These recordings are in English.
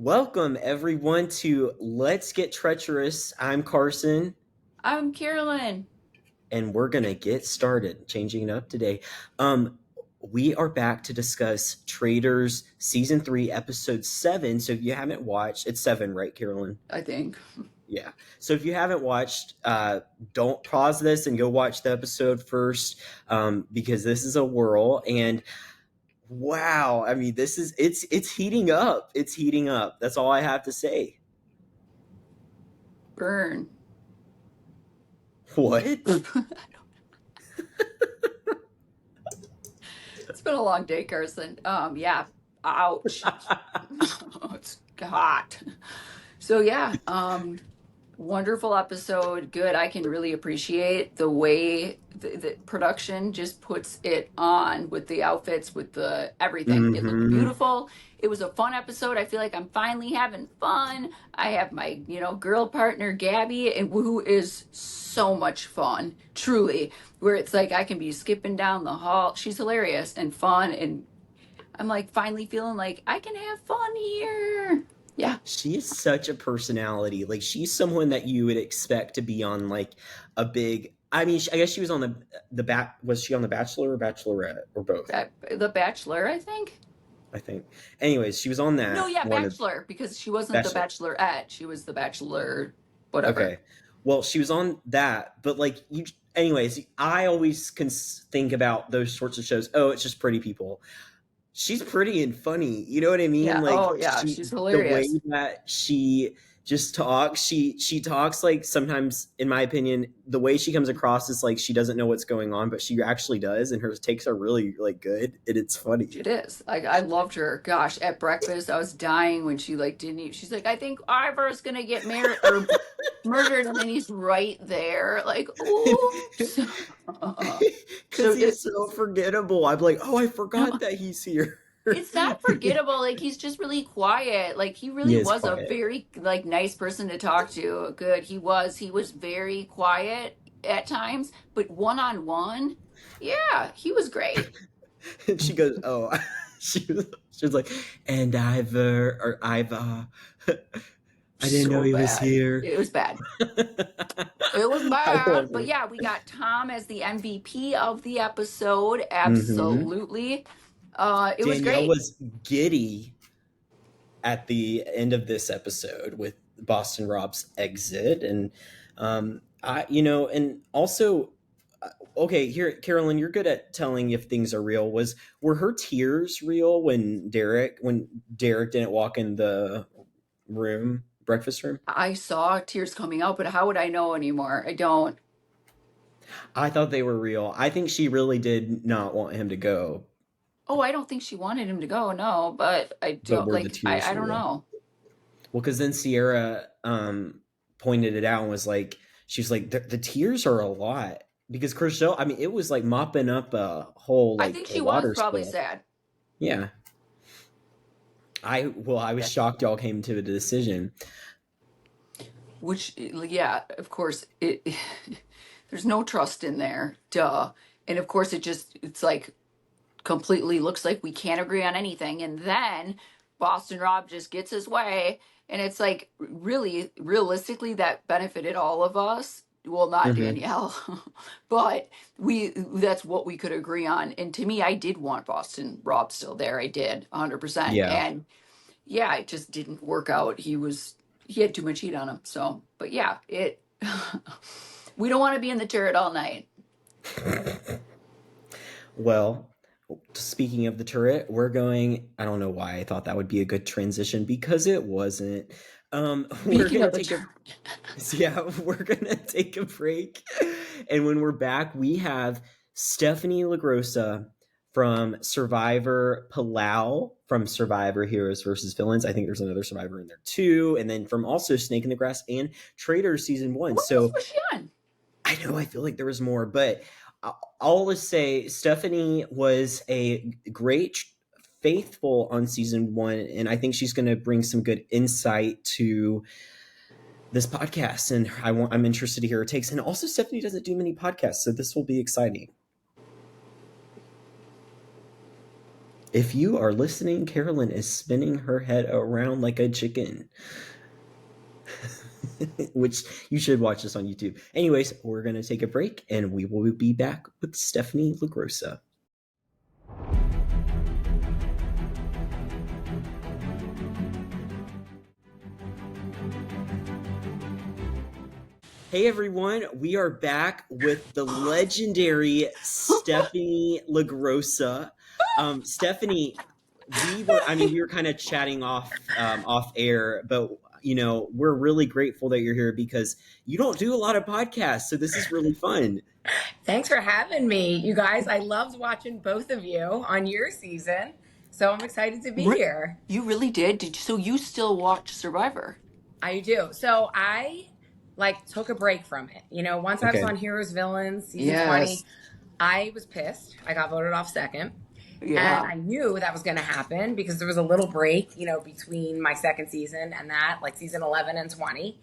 Welcome everyone to Let's Get Treacherous. I'm Carson, I'm Carolyn. and we're gonna get started changing it up today. We are back to discuss Traitors season 3, episode 7. So if you haven't watched, it's 7, right, Carolyn? I think. Yeah. So if you haven't watched, don't pause this and go watch the episode first, because this is a whirl. And wow, I mean, it's heating up. It's heating up. That's all I have to say. Burn. What? It's been a long day, Carson. Yeah. Ouch. It's hot. So yeah, wonderful episode. Good. I can really appreciate the way the production just puts it on with the outfits, with the everything. It looked Mm-hmm. beautiful. It was a fun episode. I feel like I'm finally having fun. I have my, girl partner Gabby, and who is so much fun, truly. Where it's like I can be skipping down the hall. She's hilarious and fun, and I'm like finally feeling like I can have fun here. Yeah. She is such a personality. Like, she's someone that you would expect to be on like a big. I mean, I guess she was on the bat. Was she on The Bachelor or Bachelorette or both? The Bachelor, I think. I think. Anyways, she was on No, that yeah, one of Bachelor, because she wasn't the Bachelor. Bachelorette. She was the Bachelor, whatever. Okay. Well, she was on that, but like you. Anyways, I always can think about those sorts of shows. Oh, it's just pretty people. She's pretty and funny. You know what I mean? Yeah. Like, Oh, yeah. She's the way hilarious. that she just talks, she talks like, sometimes, in my opinion, the way she comes across is like she doesn't know what's going on, but she actually does, and her takes are really like good, and it's funny. It is. I loved her. Gosh, at breakfast, I was dying when she like didn't eat. She's like, I think Ivar's gonna get married or murdered, and then he's right there. Like, oops. So Because he's so forgettable. I'm like, oh, I forgot that he's here. it's not forgettable. Like he's just really quiet. Like he He really is was a quiet. very like nice person to talk to. Good. He was very quiet at times, but one on one, yeah, he was great. And she goes, oh, she was like, and I didn't know So he was bad. here. It was bad. It was I love bad. But her. yeah, we got Tom as the MVP of the episode. Hmm. Absolutely. It was Danielle great. was giddy at the end of this episode with Boston Rob's exit, and and also, okay, here, Carolyn, you're good at telling if things are real. Were her tears real when Derek didn't walk in the breakfast room? I saw tears coming out, but how would I know anymore? I don't. I thought they were real. I think she really did not want him to go, Oh, I don't think she wanted him to go, no, but I but don't were the like I, tears I don't real? know. Well, because then Sierra pointed it out and was like, she was like, the tears are a lot. Because Chriselle, I mean, it was like mopping up a whole, I like think a she was water probably spill. sad. Yeah. I was Yeah. shocked y'all came to a decision. Which yeah, of course it there's no trust in there. Duh. And of course it's like completely looks like we can't agree on anything. And then Boston Rob just gets his way. And it's like really, realistically, that benefited all of us. Well, not Hmm. Danielle, but that's what we could agree on. And to me, I did want Boston Rob still there. I did 100%. Yeah. And yeah, it just didn't work out. He had too much heat on him. So, but yeah, we don't want to be in the turret all night. Well, speaking of the turret, we're going. I don't know why I thought that would be a good transition, because it wasn't. We're Speaking gonna of the take a turret. Yeah, we're gonna take a break, and when we're back, we have Stephenie LaGrossa from Survivor Palau, from Survivor Heroes versus Villains. I think there's another Survivor in there too, and then from also Snake in the Grass and Traitors season 1. What else So was she on? I know, I feel like there was more, but I'll just say Stephenie was a great faithful on season 1, and I think she's going to bring some good insight to this podcast, and I'm interested to hear her takes. And also, Stephenie doesn't do many podcasts, so this will be exciting. If you are listening, Carolyn is spinning her head around like a chicken. Which you should watch this on YouTube. Anyways, we're going to take a break and we will be back with Stephenie LaGrossa. Hey everyone, we are back with the legendary Stephenie LaGrossa. Stephenie, we were kind of chatting off air, but we're really grateful that you're here because you don't do a lot of podcasts, so this is really fun. Thanks for having me, you guys. I loved watching both of you on your season, so I'm excited to be here. You really did? So you still watch Survivor? I do. So I took a break from it. Once I was on Heroes Villains season 20, I was pissed. I got voted off second. Yeah. And I knew that was going to happen because there was a little break, between my second season and that, like season 11 and 20.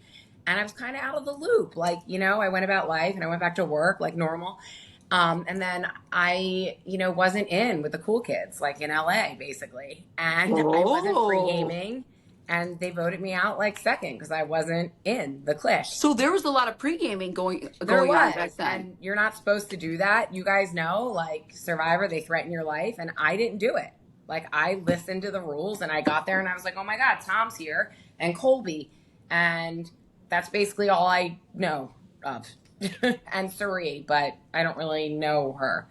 And I was kind of out of the loop. I went about life and I went back to work like normal. And then I, wasn't in with the cool kids, like in LA, basically. And I wasn't pre-gaming. And they voted me out like second because I wasn't in the clique. So there was a lot of pre-gaming going on back then. And you're not supposed to do that. You guys know, like Survivor, they threaten your life. And I didn't do it. Like I listened to the rules and I got there and I was like, oh my God, Tom's here and Colby. And that's basically all I know of. And Suri, but I don't really know her.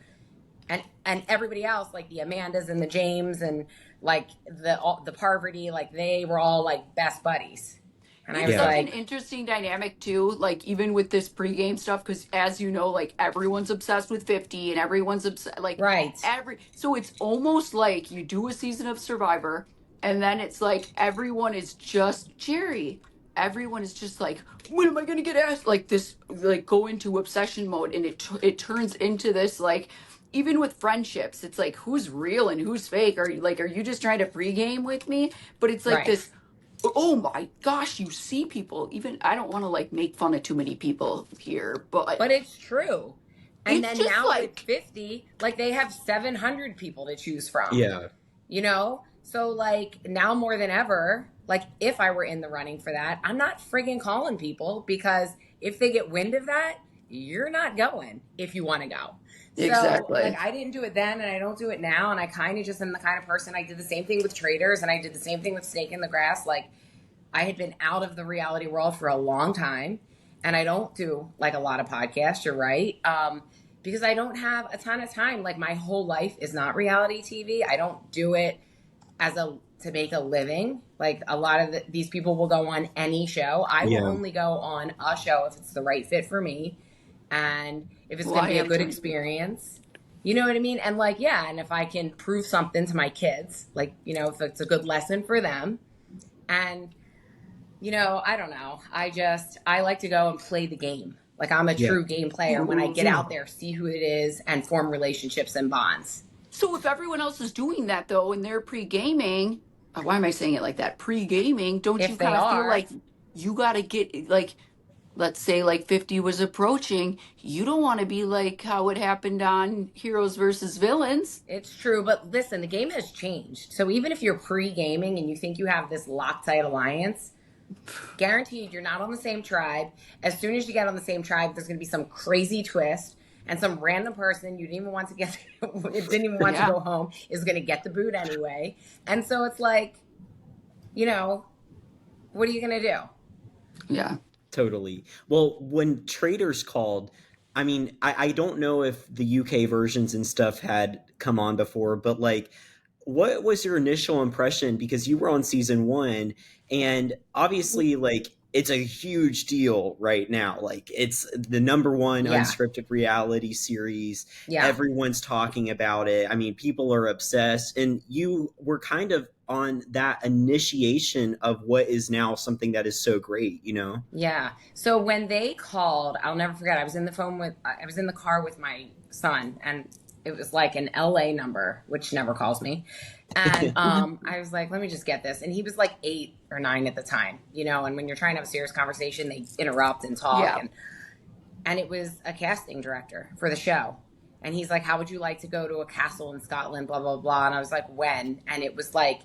And everybody else, like the Amandas and the James and like the Parvati, like they were all like best buddies. And I was such an interesting dynamic too, like even with this pregame stuff, because as you know, like everyone's obsessed with 50 and everyone's obsessed, like so it's almost like you do a season of Survivor and then it's like everyone is just Jerry. Everyone is just like, when am I going to get asked? Like this, like go into obsession mode, and it turns into this like. Even with friendships, it's like who's real and who's fake. Are you just trying to pregame with me? But it's like this. Oh my gosh, you see people. Even I don't want to like make fun of too many people here, but it's true. And then now like, with 50, like they have 700 people to choose from. Yeah. So like now more than ever, like if I were in the running for that, I'm not friggin' calling people because if they get wind of that, you're not going if you want to go. Exactly. So, like, I didn't do it then, and I don't do it now, and I kind of just am the kind of person, I did the same thing with Traitors, and I did the same thing with Snake in the Grass. Like, I had been out of the reality world for a long time, and I don't do, like, a lot of podcasts, you're right, because I don't have a ton of time. Like, my whole life is not reality TV. I don't do it to make a living. Like, a lot of these people will go on any show. I will only go on a show if it's the right fit for me, and if it's going to be a good experience, you know what I mean? And like, and if I can prove something to my kids, like, if it's a good lesson for them. And, I don't know. I like to go and play the game. Like I'm a true game player. When I get out there, see who it is and form relationships and bonds. So if everyone else is doing that though, and they're pre-gaming, why am I saying it like that? Pre-gaming, don't you kind of feel like you got to get like, let's say like 50 was approaching, you don't want to be like how it happened on Heroes versus Villains. It's true, but listen, the game has changed. So even if you're pre-gaming and you think you have this Loctite alliance, guaranteed you're not on the same tribe. As soon as you get on the same tribe, there's going to be some crazy twist and some random person you didn't even want to to go home is going to get the boot anyway. And so it's like, what are you going to do? Yeah. Totally. Well, when Traitors called, I mean, I don't know if the UK versions and stuff had come on before, but like, what was your initial impression? Because you were on season 1, and obviously, like, it's a huge deal right now. Like, it's the number one unscripted reality series. Yeah. Everyone's talking about it. I mean, people are obsessed, and you were kind of on that initiation of what is now something that is so great, Yeah. So when they called, I'll never forget, I was in the car with my son, and it was like an LA number, which never calls me. And I was like, let me just get this. And he was like 8 or 9 at the time, and when you're trying to have a serious conversation, they interrupt and talk. Yeah. And it was a casting director for the show. And he's like, how would you like to go to a castle in Scotland, blah, blah, blah. And I was like, when? And it was like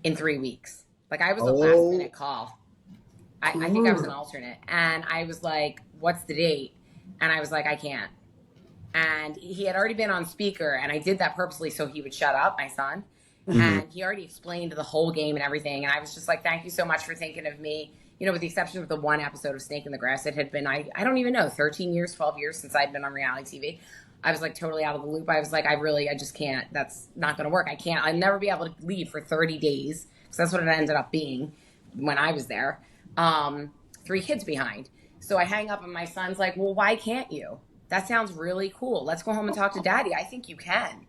in 3 weeks. Like I was a last minute call. I think I was an alternate. And I was like, what's the date? And I was like, I can't. And he had already been on speaker, and I did that purposely so he would shut up, my son. And he already explained the whole game and everything. And I was just like, thank you so much for thinking of me. You know, with the exception of the one episode of Snake in the Grass, it had been, I don't even know, 13 years, 12 years since I'd been on reality TV. I was like totally out of the loop. I was like, I just can't. That's not going to work. I'll never be able to leave for 30 days. Because that's what it ended up being when I was there. 3 kids behind. So I hang up and my son's like, well, why can't you? That sounds really cool. Let's go home and talk to daddy. I think you can.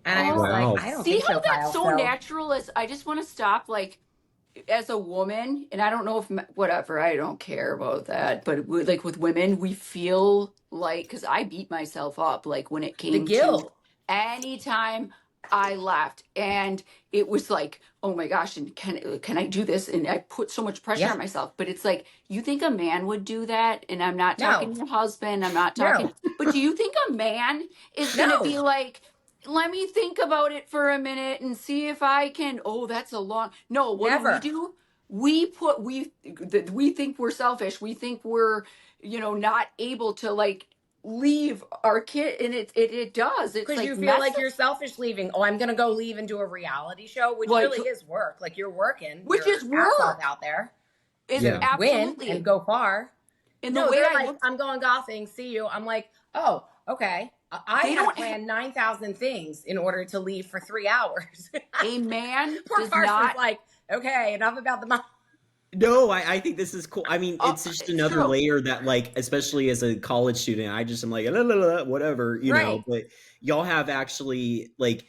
And I was like, I don't think so, See how that's Kyle, so natural? As I just want to stop, like, as a woman, and I don't know if, whatever, I don't care about that, but like with women, we feel like, because I beat myself up, like when it the came to guilt. anytime I left, and it was like, oh my gosh, and can I do this? And I put so much pressure Yeah. on myself. But it's like, you think a man would do that? And I'm not No. talking to your husband, I'm not talking, but do you think a man is No. gonna be like, let me think about it for a minute and see if I can, oh, that's a long, no, what Never. do? We think we're selfish. We think we're, not able to like leave our kid, and it does. It's Because like you feel like you're selfish leaving. Oh, I'm going to go leave and do a reality show, which Like, really is work. Like you're working. Which your is ass off work. out there. Is Yeah. absolutely. Win and go far. And the No, way they're I like, looked, I'm going golfing. See you. I'm like, oh, okay. I They had don't- planned 9,000 things in order to leave for 3 hours. a man Poor does Carson's not. like, okay, enough about the mom. No, I think this is cool. I mean, it's just it's another true. layer that, like, especially as a college student, I just am like, la, la, la, whatever, you know. Right. But y'all have actually, like,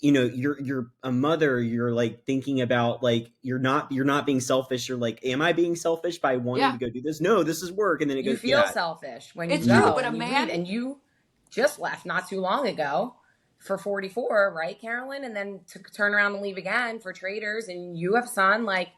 you're a mother. You're like thinking about, like, you're not being selfish. You're like, am I being selfish by wanting to go do this? No, this is work. And then it You goes, feel yeah. selfish when It's you go true, but a and you man- leave, and you just left not too long ago for 44, right, Carolyn? And then to turn around and leave again for Traitors, and you have a son. Like,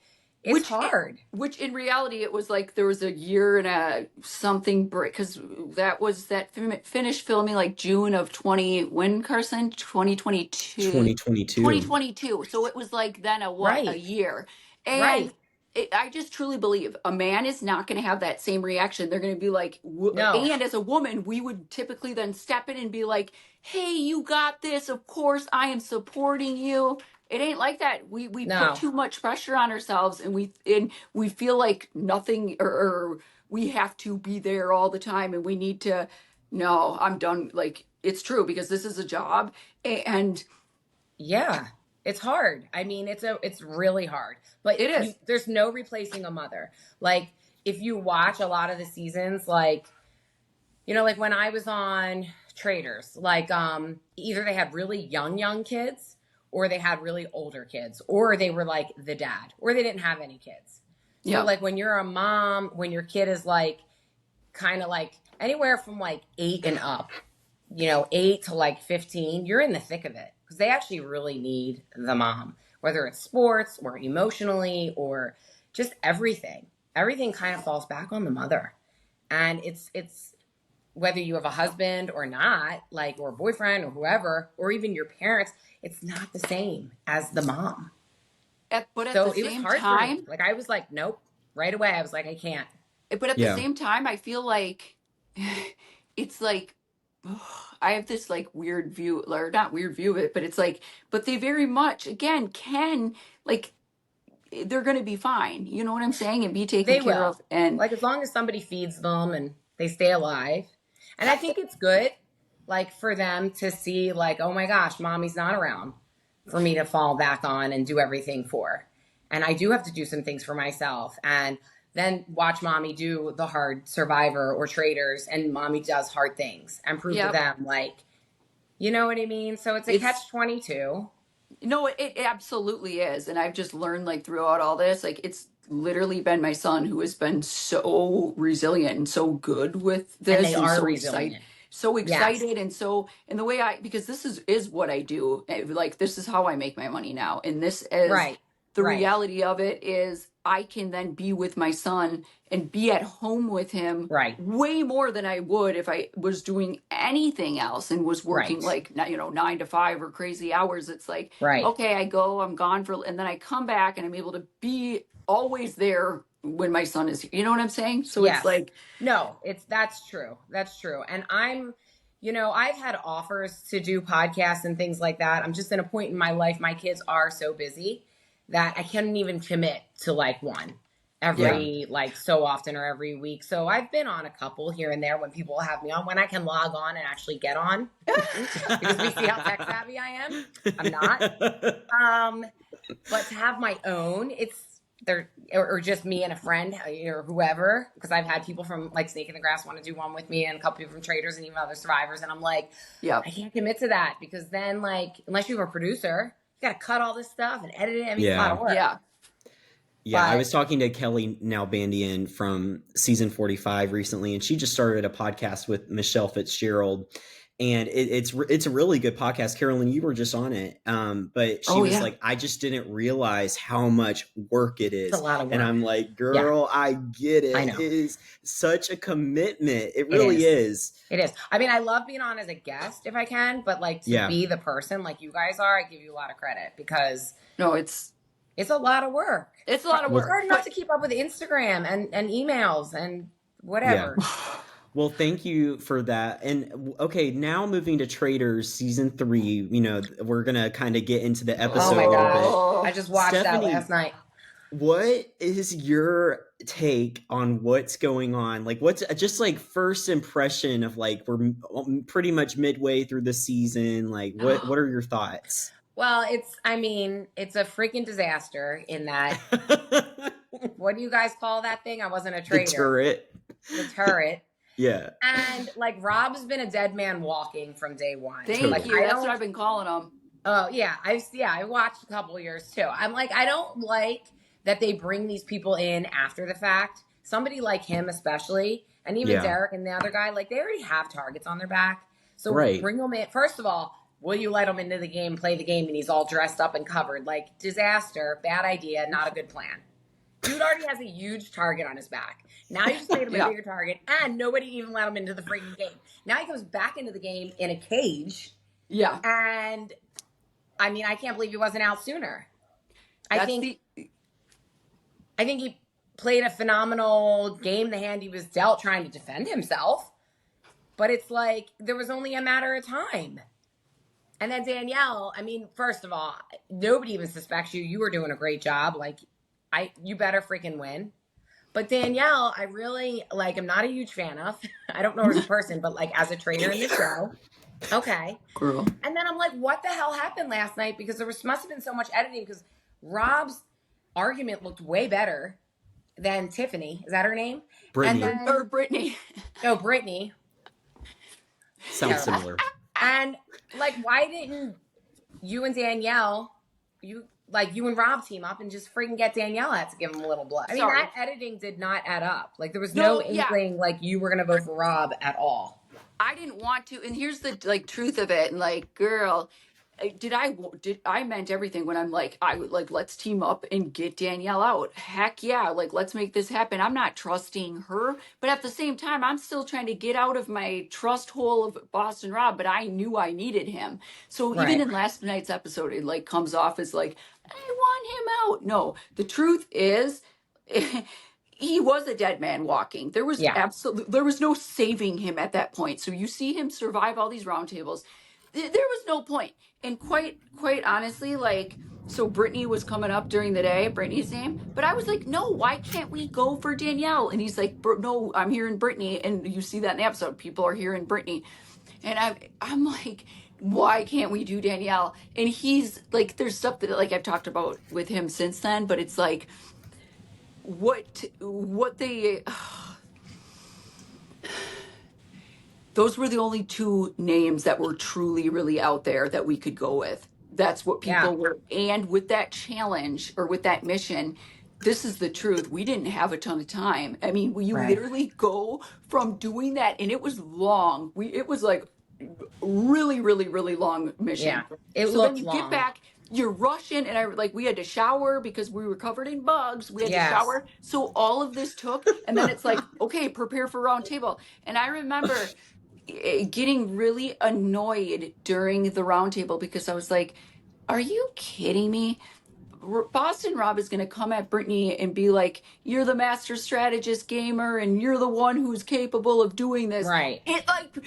it's hard. Which in reality, it was like there was a year and a something break, because that was that finished filming like June of 20, when, Carson? 2022. 2022. 2022. So it was like then a Right. year. And Right. I just truly believe a man is not going to have that same reaction. They're going to be like, No. and as a woman, we would typically then step in and be like, hey, you got this. Of course, I am supporting you. It ain't like that. We No. put too much pressure on ourselves, and we feel like nothing, or we have to be there all the time, and we need to. No, I'm done. Like, it's true, because this is a job, and Yeah, it's hard. I mean, it's really hard. But It is. there's no replacing a mother. Like, if you watch a lot of the seasons, like, like when I was on Traitors, like, either they had really young kids, or they had really older kids, or they were like the dad, or they didn't have any kids. So Yeah. like when you're a mom, when your kid is like kind of like anywhere from like 8 and up, 8 to like 15, you're in the thick of it, because they actually really need the mom, whether it's sports or emotionally or just everything. Everything kind of falls back on the mother. And it's whether you have a husband or not, like, or a boyfriend or whoever, or even your parents, it's not the same as the mom. But at So the it was same hard for time, me. Like, I was like, nope. Right away, I was like, I can't. but at Yeah. the same time, I feel like it's like I have this like weird view, or not weird view of it, but it's like, but they very much again can, like, they're going to be fine. You know what I'm saying? And be taken They care will. of. And Like, as long as somebody feeds them and they stay alive. And I think it's good, like, for them to see, like, oh my gosh, mommy's not around for me to fall back on and do everything for. And I do have to do some things for myself. And then watch mommy do the hard Survivor or Traitors, and mommy does hard things and prove Yep. to them, like, you know what I mean? So it's a catch-22. no, it absolutely is. And I've just learned, like, throughout all this, like, it's literally been my son who has been so resilient and so good with this. And they are so resilient. so excited. And so, and the way because this is what I do. Like, this is how I make my money now. And this is Right. the Right. reality of it is I can then be with my son and be at home with him Right. way more than I would if I was doing anything else and was working Right. like, 9 to 5 or crazy hours. It's like, Right. okay, I go, I'm gone and then I come back and I'm able to be always there when my son is here. You know what I'm saying? So Yes. it's like, no, that's true. That's true. And I've had offers to do podcasts and things like that. I'm just in a point in my life. My kids are so busy that I can't even commit to like one every like so often or every week. So I've been on a couple here and there when people have me on, when I can log on and actually get on because we see how tech savvy I am. I'm not. But to have my own, or just me and a friend or whoever, because I've had people from like Snake in the Grass want to do one with me and a couple people from Traitors and even other survivors. And I'm like, yeah, I can't commit to that because then like, unless you have a producer, you got to cut all this stuff and edit it. I mean, it's a lot of work. yeah. Yeah, I was talking to Kelly Nalbandian from season 45 recently, and she just started a podcast with Michelle Fitzgerald. And it's a really good podcast. Carolyn, you were just on it. But she was like, I just didn't realize how much work it is. It's a lot of work. And I'm like, girl, I get it. I know. It is such a commitment. It really is. It is. I mean, I love being on as a guest if I can, but like to be the person like you guys are, I give you a lot of credit because it's a lot of work. It's a lot of work. It's hard enough to keep up with Instagram and emails and whatever. Yeah. Well, thank you for that. And okay, now moving to Traitors season 3, we're going to kind of get into the episode a little bit. I just watched that last night. What is your take on what's going on? Like, what's just like first impression of like, we're pretty much midway through the season. Like, what are your thoughts? Well, it's a freaking disaster in that. What do you guys call that thing? I wasn't a traitor. The turret. The turret. Yeah. And like Rob's been a dead man walking from day one. Thank you. That's what I've been calling him. Oh yeah. I watched a couple of years too. I'm like, I don't like that they bring these people in after the fact. Somebody like him especially, and even Derek and the other guy, like they already have targets on their back. So bring them in. First of all, will you let him into the game, play the game, and he's all dressed up and covered? Like, disaster, bad idea, not a good plan. Dude already has a huge target on his back. Now you just made him a bigger target, and nobody even let him into the freaking game. Now he comes back into the game in a cage. Yeah. And, I mean, I can't believe he wasn't out sooner. I think he played a phenomenal game, the hand he was dealt, trying to defend himself. But it's like, there was only a matter of time. And then Danielle, I mean, first of all, nobody even suspects you. You were doing a great job. Like, you better freaking win. But Danielle, I really, like, I'm not a huge fan of. I don't know her as a person, but, like, as a traitor in the show. Okay. Girl. And then I'm like, what the hell happened last night? Because there must have been so much editing because Rob's argument looked way better than Tiffany. Is that her name? Brittany. Or Brittany. No, Brittany. Sounds similar. And, like, why didn't you and Danielle, you and Rob team up and just freaking get Danielle out to give him a little blood? I mean, that editing did not add up. Like, there was no inkling, like, you were going to vote for Rob at all. I didn't want to. And here's the, like, truth of it. And, like, girl, I meant everything when I'm like, let's team up and get Danielle out. Heck yeah. Like, let's make this happen. I'm not trusting her, but at the same time, I'm still trying to get out of my trust hole of Boston Rob, but I knew I needed him. So even in last night's episode, it like comes off as like, I want him out. No, the truth is he was a dead man walking. There was there was no saving him at that point. So you see him survive all these roundtables. There was no point. And quite honestly, like, so Brittany was coming up during the day, Brittany's name, but I was like, no, why can't we go for Danielle? And he's like, no, I'm hearing Brittany. And you see that in the episode, people are hearing Brittany. And I'm like, why can't we do Danielle? And he's like, there's stuff that like I've talked about with him since then, but it's like, what they... Those were the only two names that were truly, really out there that we could go with. That's what people were. And with that challenge or with that mission, this is the truth. We didn't have a ton of time. I mean, you literally go from doing that, and it was long. It was like really, really, really long mission. Yeah, it so looked then you long. get back, you're rushing, and we had to shower because we were covered in bugs. We had to shower. So all of this took, and then it's like, okay, prepare for round table. And I remember getting really annoyed during the round table because I was like, are you kidding me? Boston Rob is going to come at Brittany and be like, you're the master strategist gamer and you're the one who's capable of doing this. Right. It like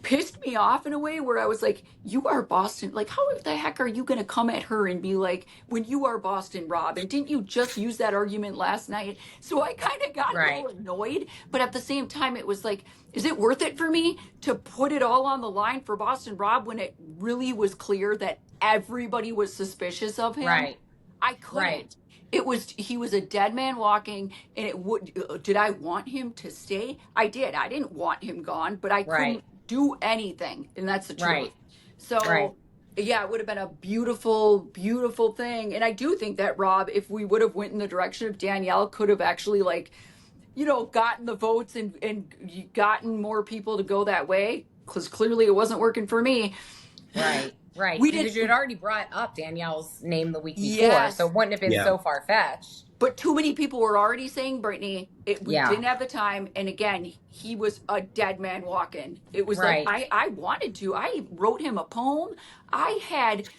pissed me off in a way where I was like, you are Boston. Like, how the heck are you going to come at her and be like, when you are Boston Rob? And didn't you just use that argument last night? So I kind of got a little annoyed. But at the same time, it was like, is it worth it for me to put it all on the line for Boston Rob when it really was clear that everybody was suspicious of him? Right. I couldn't. He was a dead man walking, and did I want him to stay? I did. I didn't want him gone, but I couldn't do anything, and that's the truth. So yeah, it would have been a beautiful, beautiful thing. And I do think that Rob, if we would have went in the direction of Danielle, could have actually gotten the votes and gotten more people to go that way, because clearly it wasn't working for me. Right, because you had already brought up Danielle's name the week before, so it wouldn't have been so far-fetched. But too many people were already saying Brittany. We didn't have the time, and again, he was a dead man walking. It was like, I wanted to. I wrote him a poem. I had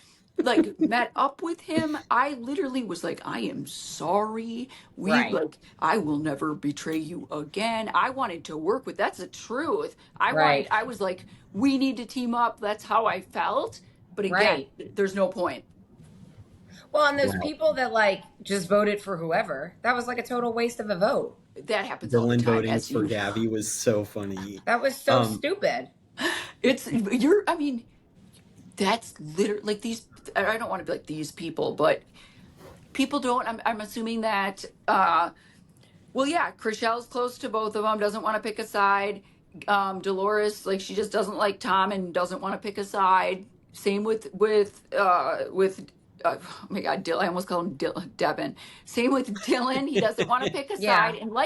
met up with him. I literally was like, I am sorry. I will never betray you again. I wanted to work with, that's the truth. I was like, we need to team up. That's how I felt. But again, there's no point. Well, and those people that just voted for whoever, that was like a total waste of a vote. That happens all the time. Voting for Gabby was so funny. That was so stupid. That's literally these, I don't want to be like these people, but people don't, I'm assuming that, Chrishell's close to both of them, doesn't want to pick a side. Dolores, she just doesn't like Tom and doesn't want to pick a side. Same with oh my God, Dylan, I almost called him Devin. Same with Dylan. He doesn't want to pick a side. And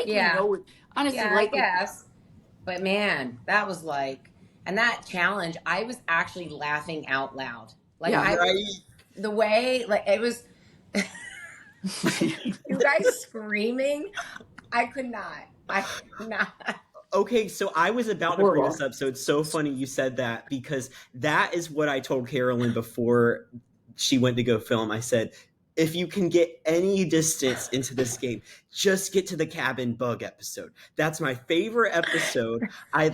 honestly, I guess. But man, that was and that challenge, I was actually laughing out loud. The way, it was, you guys screaming, I could not. Okay, so I was about to bring this up, so it's so funny you said that, because that is what I told Carolyn before she went to go film. I said, if you can get any distance into this game, just get to the cabin bug episode. That's my favorite episode. I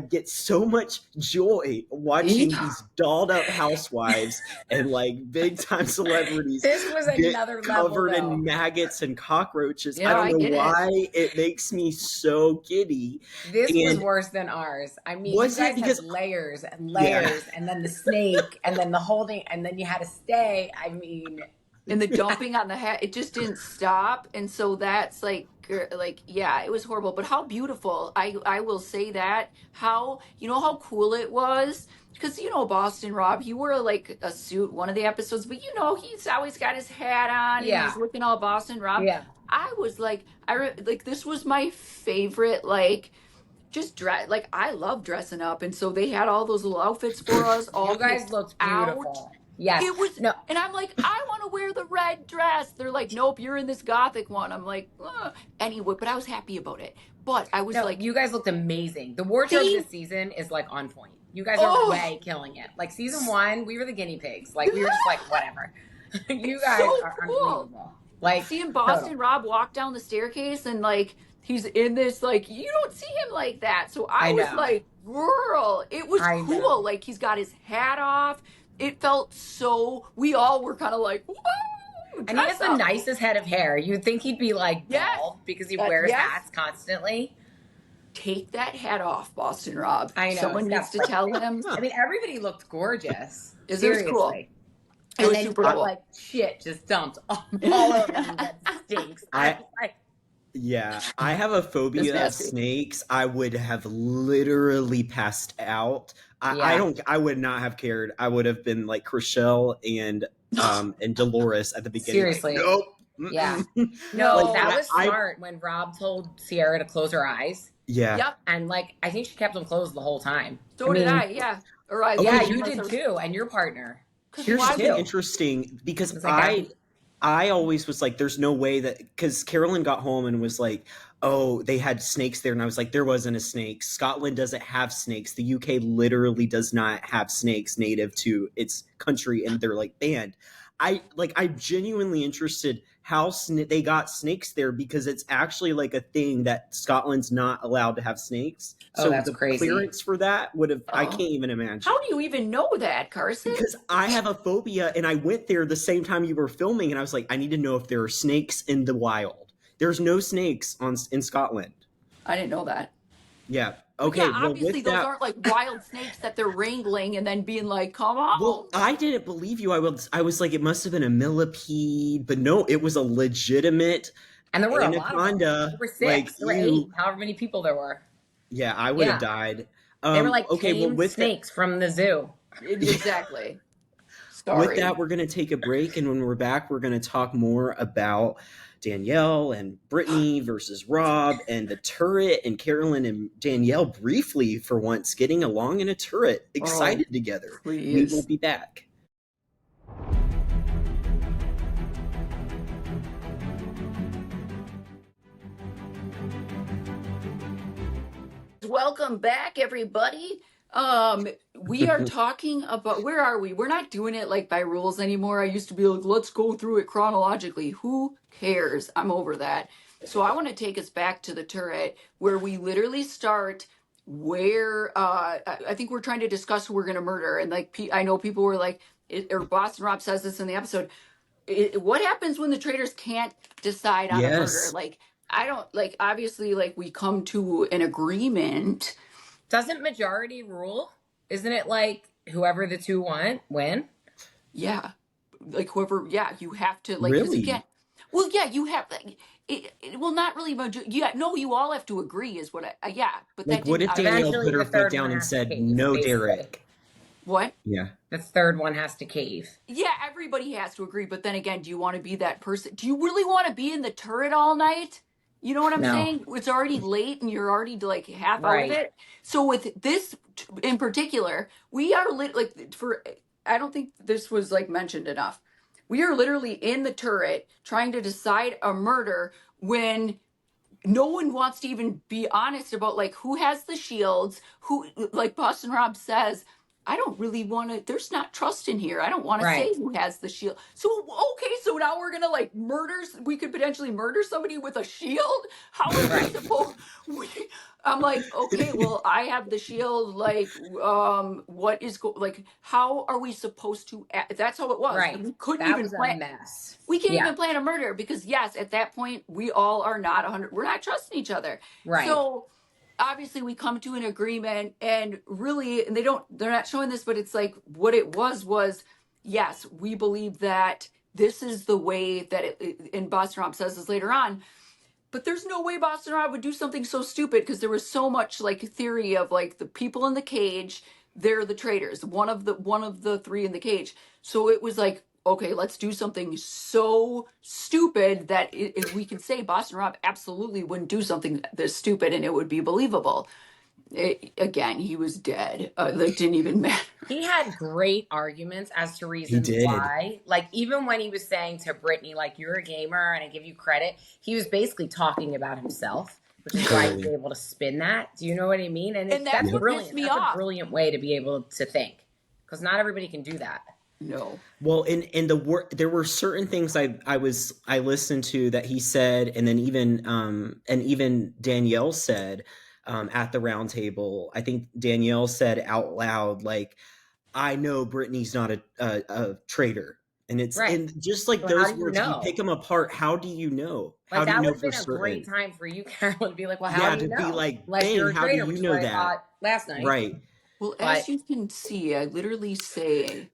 get so much joy watching these dolled up housewives and big time celebrities. This was another covered level, in maggots and cockroaches. I don't know why it makes me so giddy. This was worse than ours. I mean, you guys had layers and layers, and then the snake, and then the holding, and then you had to stay. I mean. And the dumping on the hat, it just didn't stop. And so that's it was horrible. But how beautiful, I will say that, how cool it was. Because, Boston Rob, he wore a suit one of the episodes, but he's always got his hat on. And he's looking all Boston Rob. Yeah. I was this was my favorite, just dress. I love dressing up. And so they had all those little outfits for us. All you guys looked beautiful. Yes. It was, and I'm like, I want to wear the red dress. They're like, nope, you're in this gothic one. I'm like, anyway, but I was happy about it. But I was you guys looked amazing. The wardrobe this season is on point. You guys are way killing it. Season 1, we were the guinea pigs. We were just whatever. You guys are unbelievable. Seeing Boston Rob walk down the staircase and he's in this, you don't see him like that. So I was like, girl, it was cool. He's got his hat off. It felt so, we all were kind of whoa. And he has the nicest head of hair. You'd think he'd be bald because he wears hats constantly. Take that hat off, Boston Rob. I know. Someone needs to tell him. I mean, everybody looked gorgeous. It was cool. It was super cool. Shit just dumped all over me. That stinks. Yeah, I have a phobia of snakes. I would have literally passed out. I would not have cared. I would have been like Chrishell and Dolores at the beginning. Seriously. Nope. Yeah. No, that was smart when Rob told Sierra to close her eyes. Yeah. Yep. And I think she kept them closed the whole time. So did I, yeah. Yeah, you did too, and your partner. Here's why something would- interesting, because It's like I always was like, there's no way that, because Carolyn got home and was like, oh, they had snakes there. And I was like, there wasn't a snake. Scotland doesn't have snakes. The UK literally does not have snakes native to its country. And they're like banned. I'm genuinely interested how they got snakes there, because it's actually like a thing that Scotland's not allowed to have snakes. Oh, So that's the crazy. clearance for that would have, I can't even imagine. How do you even know that, Carson? Because I have a phobia, and I went there the same time you were filming, and I was like, I need to know if there are snakes in the wild. There's no snakes in Scotland. I didn't know that. Yeah. Okay. Yeah, well, obviously those aren't like wild snakes that they're wrangling and then being like, come on. Well, I didn't believe you. I was like, it must have been a millipede, but no, it was a legitimate And there were anaconda. a lot of them. There were 6, like there were 8, however many people there were. Yeah, I would have died. They were like okay, tame snakes from the zoo. Exactly. Sorry. With that, we're going to take a break, and when we're back, we're going to talk more about Danielle and Brittany versus Rob, and the turret, and Carolyn and Danielle briefly, for once, getting along in a turret, excited together. Please. We will be back. Welcome back, everybody. We are talking about, where are we? We're not doing it like by rules anymore. I used to be like, let's go through it chronologically. Who cares? I'm over that. So I want to take us back to the turret, where we literally start where I think we're trying to discuss who we're going to murder. And like, I know people were like, or Boston Rob says this in the episode, what happens when the traitors can't decide on a murder? Like, I don't, like, obviously, like, we come to an agreement. Doesn't majority rule? Isn't it like whoever the 2 win? Yeah. Like, whoever, yeah, you have to, like, Really? again, well, yeah, you have, like, it will not really, yeah, no, you all have to agree is what yeah. But Like, that what if didn't, Danielle Eventually, put her the third foot down one and has said, to cave, no, basically. Derek? what? Yeah. The third one has to cave. Yeah, everybody has to agree. But then again, do you want to be that person? Do you really want to be in the turret all night? You know what I'm saying? It's already late and you're already like half out of it. So with this in particular, we are I don't think this was like mentioned enough. We are literally in the turret trying to decide a murder when no one wants to even be honest about like who has the shields, who, like Boston Rob says, I don't really want to, there's not trust in here. I don't want to say who has the shield. So, okay, so now we're going to like we could potentially murder somebody with a shield? How are we supposed, I'm like, okay, well, I have the shield. Like, what is, like, how are we supposed to, that's how it was. Right. We couldn't That even was a plan. mess. We can't even plan a murder because, yes, at that point, we all are not 100, we're not trusting each other. Right. So, obviously we come to an agreement, and really, and they're not showing this, but it's like what it was yes, we believe that this is the way that and Boston Rob says this later on, but there's no way Boston Rob would do something so stupid, because there was so much like theory of like the people in the cage, they're the traitors, one of the 3 in the cage. So it was like, okay, let's do something so stupid that if we can say Boston Rob absolutely wouldn't do something this stupid and it would be believable. Again, he was dead. That didn't even matter. He had great arguments as to reasons why. Like, even when he was saying to Brittany, like, you're a gamer and I give you credit, he was basically talking about himself, which is why he was able to spin that. Do you know what I mean? And that's brilliant. That's a brilliant way to be able to think, because not everybody can do that. No. Well, in the there were certain things I listened to that he said, and then even Danielle said at the round table. I think Danielle said out loud, like, I know Brittany's not a traitor. And it's and just like those words, you pick them apart. How do you know? Like, how do you know that would have been a great time for you, Carolyn, to be like, well, how do you know? To be like, you're a how traitor, do you know that? Last night. Right. Well, as you can see, I literally say,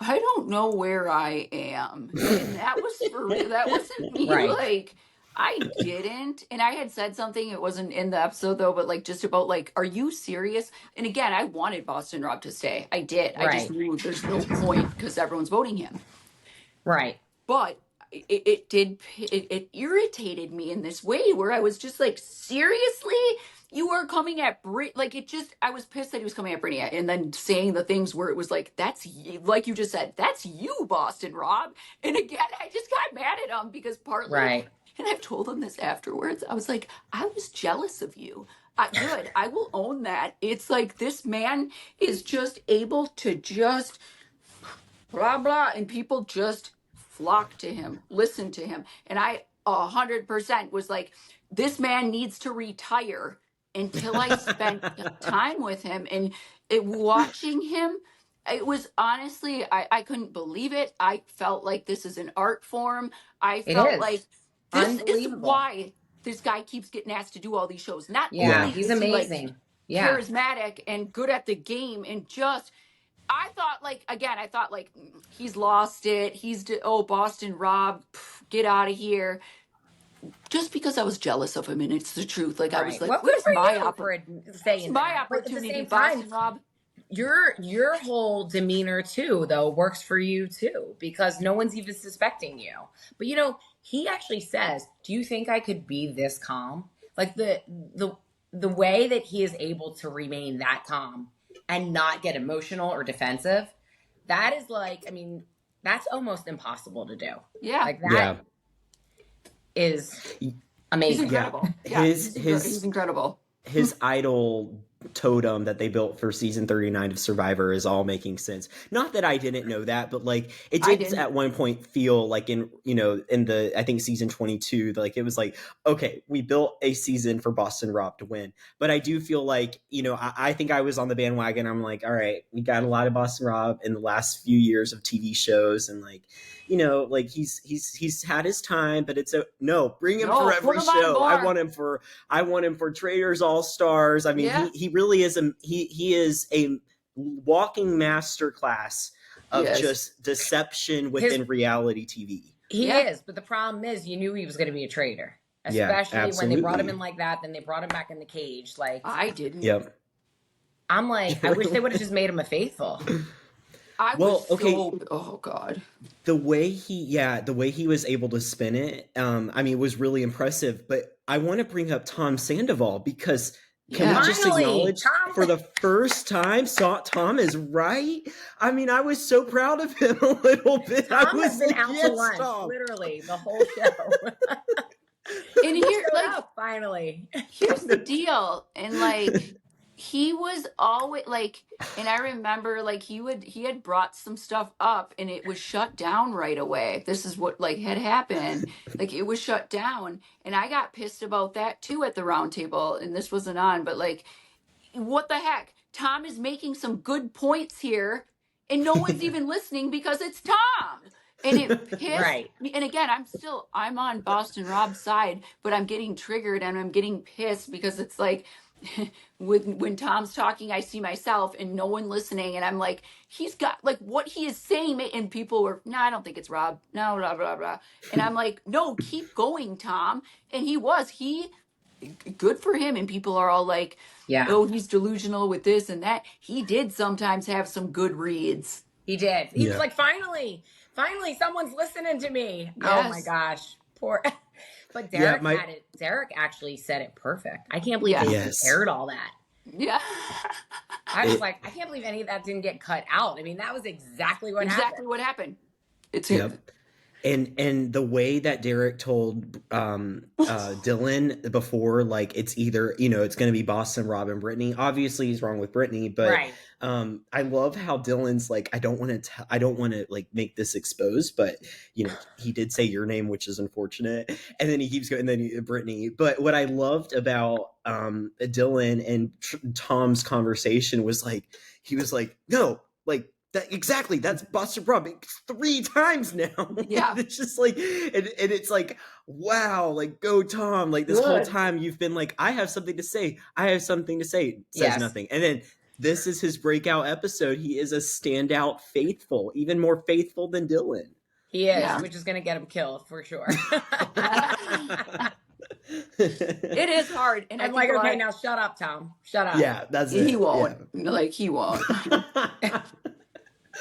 I don't know where I am. And that was that wasn't me. Like, I didn't. And I had said something, it wasn't in the episode though, but like just about like, are you serious? And again, I wanted Boston Rob to stay. I did. I just knew there's no point because everyone's voting him. Right. But it irritated me in this way where I was just like, seriously? you were coming at Brit, like it just, I was pissed that he was coming at Brittany and then saying the things where it was like, that's you, like you just said, that's you, Boston Rob. And again, I just got mad at him because partly, Right. and I've told him this afterwards, I was like, I was jealous of you. Good, I will own that. It's like this man is just able to just blah blah, and people just flock to him, listen to him, and I 100% was like, this man needs to retire until I spent time with him and watching him. It was honestly, I couldn't believe it. I felt like this is an art form. I It felt like is this is unbelievable. why this guy keeps getting asked to do all these shows. Not Yeah, only he's is he like amazing. Yeah. charismatic and good at the game and just, I thought like, again, I thought like he's lost it. Oh, Boston Rob, get out of here. Just because I was jealous of him, and it's the truth. Like I was Right. like, Well, good where's for my you for saying my that. But at the opportunity, same time, Boston Rob? your whole demeanor too, though, works for you too, because no one's even suspecting you. But you know, he actually says, "Do you think I could be this calm?" Like the way that he is able to remain that calm and not get emotional or defensive, that is like, I mean, that's almost impossible to do. Yeah. Like that is amazing. He's incredible. Yeah, he's incredible. His idol totem that they built for season 39 of Survivor is all making sense. Not that I didn't know that, but like it did at one point feel like in, you know, in the, I think season 22, like it was like, okay, we built a season for Boston Rob to win. But I do feel like, you know, I think I was on the bandwagon. I'm like, all right, we got a lot of Boston Rob in the last few years of TV shows, and like, you know, like he's had his time, but it's bring him for every show. I want him for Traitors All Stars. I mean, he really is he is a walking masterclass of just deception within reality TV. He is, but the problem is, you knew he was going to be a traitor, especially when they brought him in like that. Then they brought him back in the cage. Like I didn't. Yep. I'm like, I wish they would have just made him a faithful. Oh God. The way he was able to spin it, I mean, was really impressive. But I want to bring up Tom Sandoval because can we just acknowledge for the first time, Tom is right? I mean, I was so proud of him a little bit. Tom has been out to lunch, literally, the whole show. And here, like, finally. Here's the deal. And like, he was always like, and I remember like he had brought some stuff up and it was shut down right away. This is what like had happened. Like it was shut down. And I got pissed about that too at the round table. And this wasn't on, but like, what the heck? Tom is making some good points here and no one's even listening because it's Tom. And it pissed me. And again, I'm on Boston Rob's side, but I'm getting triggered and I'm getting pissed because it's like, when Tom's talking, I see myself and no one listening, and I'm like, he's got like what he is saying, and people were, no, I don't think it's Rob, no, blah blah blah, and I'm like, no, keep going, Tom. And he good for him, and people are all like, oh, he's delusional with this and that. He did sometimes have some good reads. He did. He was like, finally someone's listening to me. Oh my gosh, poor. But Derek had it. Derek actually said it perfect. I can't believe he aired all that. Yeah. I was like, I can't believe any of that didn't get cut out. I mean, that was exactly what happened. It's him. And the way that Derek told Dylan before, like it's either, you know, it's going to be Boston, Rob, and Brittany. Obviously, he's wrong with Brittany, but I love how Dylan's like, I don't want to like make this exposed, but you know, he did say your name, which is unfortunate, and then he keeps going, and then Brittany. But what I loved about Dylan and Tom's conversation was like, he was like, no, like. Exactly. That's Boston Rob 3 times now. Yeah. It's just like, and it's like, wow, like go Tom. Like this whole time you've been like, I have something to say. Says nothing. And then this is his breakout episode. He is a standout faithful, even more faithful than Dylan. He is, which is going to get him killed for sure. It is hard. And I'm like, okay, now shut up, Tom. Shut up. Yeah, that's it. He won't. Yeah. Like, he won't.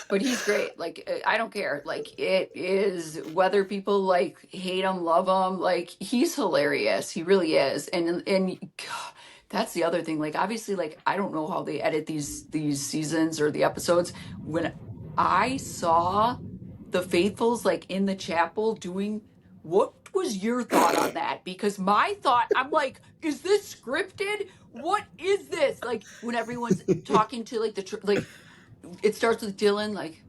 But he's great. Like, I don't care. Like, it is whether people like hate him, love him. Like, he's hilarious. He really is. And God, That's the other thing. Like, obviously, like, I don't know how they edit these seasons or the episodes. When I saw the faithfuls like in the chapel doing, what was your thought on that? Because my thought, I'm like, is this scripted? What is this? Like, when everyone's talking to like like, it starts with Dylan, like,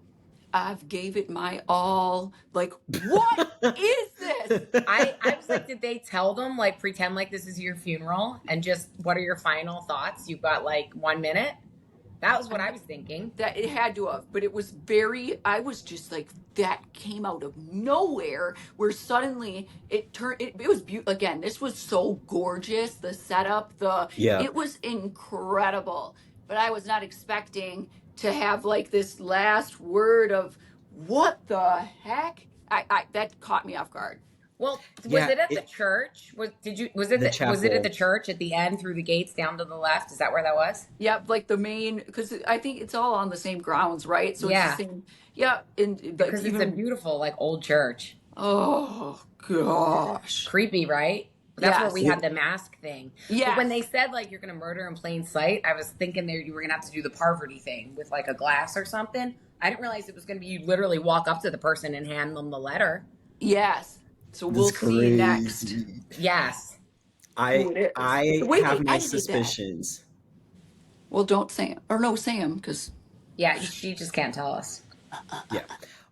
I've gave it my all. Like, what is this? I was like, did they tell them, like, pretend like this is your funeral and just, what are your final thoughts? You've got like 1 minute. That was what I was thinking. That it had to have, but it was I was just like, that came out of nowhere, where suddenly it turned, it was beautiful. Again, this was so gorgeous. The setup, Yeah. it was incredible, but I was not expecting to have like this last word of what the heck. That caught me off guard. Well, was Yeah, it at the church? Was it The was it at chapel. the church at the end through the gates down to the left? Is that where that was? Yep, like the main, because I think it's all on the same grounds, right? So Yeah. it's the same. Yeah, and like Because it's a even, beautiful, like, old church. oh gosh. Creepy, right? That's where Yes. we had the mask thing. Yes. But when they said, like, you're going to murder in plain sight, I was thinking there you were going to have to do the Parvati thing with, like, a glass or something. I didn't realize it was going to be you literally walk up to the person and hand them the letter. Yes. So we'll That's see next. crazy. Yes. Who it is. I The way they have my edited that. suspicions. Well, don't say him. Or no, say him, because Yeah, she just can't tell us. Yeah.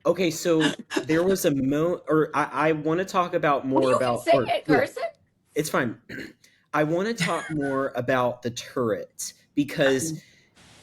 Okay, so there was I want to talk about more you about. can say it, Yeah, Carson. it's fine. I want to talk more about the turret because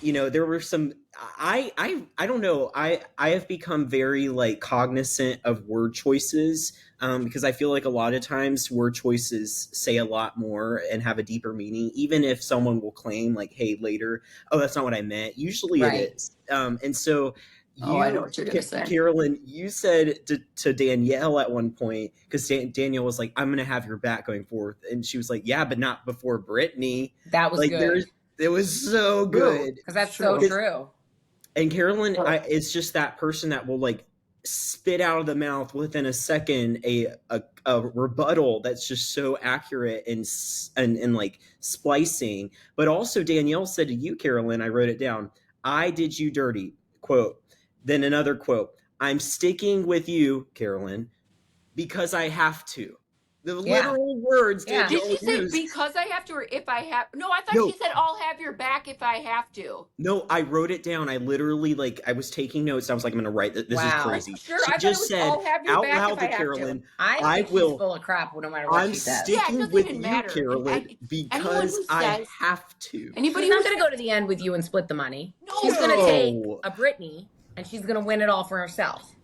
there were some. I don't know. I have become very like cognizant of word choices because I feel like a lot of times word choices say a lot more and have a deeper meaning, even if someone will claim like, "Hey, later, oh, that's not what I meant." Usually Right. it is. And so I know what you're gonna say. Carolyn, you said to Danielle at one point, because Danielle was like, "I'm going to have your back going forth," and she was like, "Yeah, but not before Brittany." That was Like good. it was so good. Because that's so true. And Carolyn is just that person that will like spit out of the mouth within a second a rebuttal that's just so accurate and like splicing. But also Danielle said to you, Carolyn, I wrote it down, "I did you dirty," quote. Then another quote, "I'm sticking with you, Carolyn, because I have to." The literal words Yeah. Danielle Did she say used. because I have to, or if I have? No, I thought No. she said I'll have your back if I have to. No, I wrote it down. I literally I was taking notes. I was like, I'm going to write that. This Wow. is crazy. Sure, She I thought just it was, said "I'll have your out back loud if to I have to." Carolyn, I think will. she's full of crap no matter what I'm she says. Yeah, it sticking doesn't with even you, matter. Carolyn, because who I says- have to. Anybody She's who's not going to go to the end with you and split the money. No. She's going to take a Brittany and she's going to win it all for herself.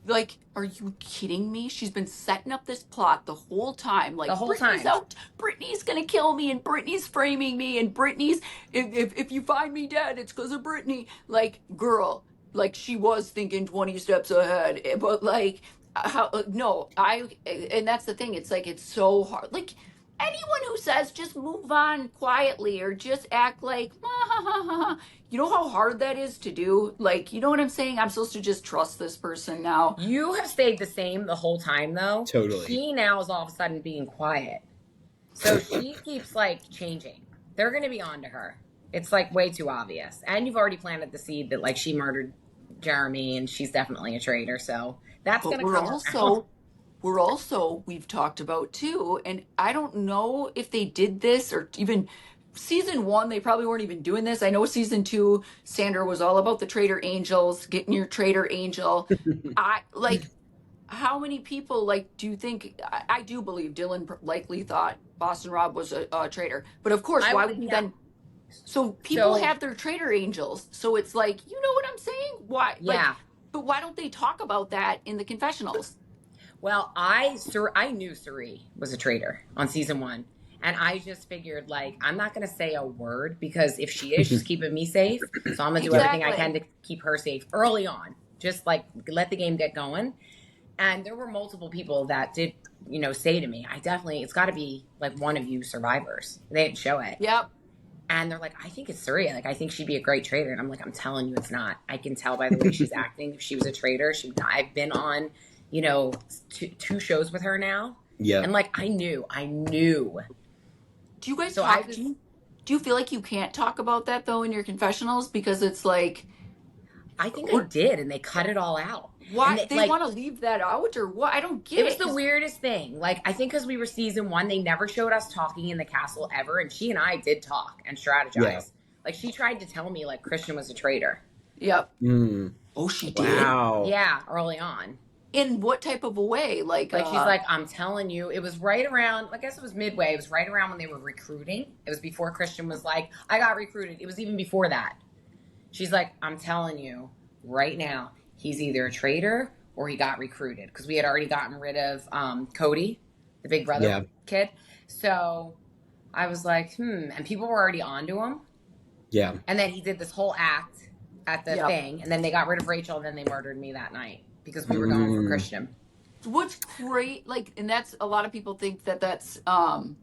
like, are you kidding me? She's been setting up this plot the whole time. Like, The whole Brittany's time. out. Brittany's gonna kill me, and Brittany's framing me, and Brittany's if you find me dead, it's because of Brittany. Like, girl, like she was thinking 20 steps ahead, but like, and that's the thing. It's like it's so hard. Like, anyone who says just move on quietly or just act like, you know how hard that is to do? Like, you know what I'm saying? I'm supposed to just trust this person now. You have stayed the same the whole time, though. Totally. She now is all of a sudden being quiet. So she keeps, like, changing. They're going to be on to her. It's, like, way too obvious. And you've already planted the seed that, like, she murdered Jeremy and she's definitely a traitor. So that's going to come around. We've talked about too, and I don't know if they did this or even season 1, they probably weren't even doing this. I know season 2, Sandra was all about the traitor angels, getting your traitor angel. I like, how many people, like, do you think, I do believe Dylan likely thought Boston Rob was a traitor, but of course, why would he then? So people have their traitor angels. So it's like, you know what I'm saying? Why? Yeah. Like, but why don't they talk about that in the confessionals? Well, I knew Suri was a traitor on season 1. And I just figured, like, I'm not going to say a word because if she is, she's keeping me safe. So I'm going to do everything I can to keep her safe early on. Just, like, let the game get going. And there were multiple people that did, say to me, it's got to be, like, one of you survivors. They didn't show it. Yep. And they're like, I think it's Suri. Like, I think she'd be a great traitor. And I'm like, I'm telling you it's not. I can tell by the way she's acting. If she was a traitor, I've been on, two shows with her now. Yeah. And, like, I knew. Do you guys So talk? Do you feel like you can't talk about that though in your confessionals because it's like, I think I did, and they cut it all out. why And they like, want to leave that out or what? I don't get it was it. the 'Cause- weirdest thing. Like, I think because we were season 1, they never showed us talking in the castle ever, and she and I did talk and strategize. Yeah. Like, she tried to tell me like Christian was a traitor. Yep. Mm. Oh, she did. Wow. Yeah, early on. In what type of a way? Like she's like, I'm telling you, it was right around, I guess it was midway. It was right around when they were recruiting. It was before Christian was like, I got recruited. It was even before that. She's like, I'm telling you right now, he's either a traitor or he got recruited. Because we had already gotten rid of Cody, the big brother kid. So I was like, and people were already onto him. Yeah. And then he did this whole act at the thing. And then they got rid of Rachel, and then they murdered me that night. Because we were going for Christian. What's great, like, and that's a lot of people think that that's, oh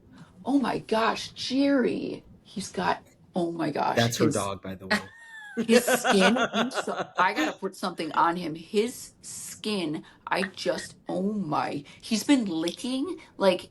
my gosh, Jerry. He's got, oh my gosh. That's her dog, by the way. His skin, I gotta put something on him. His skin, oh my. He's been licking, like,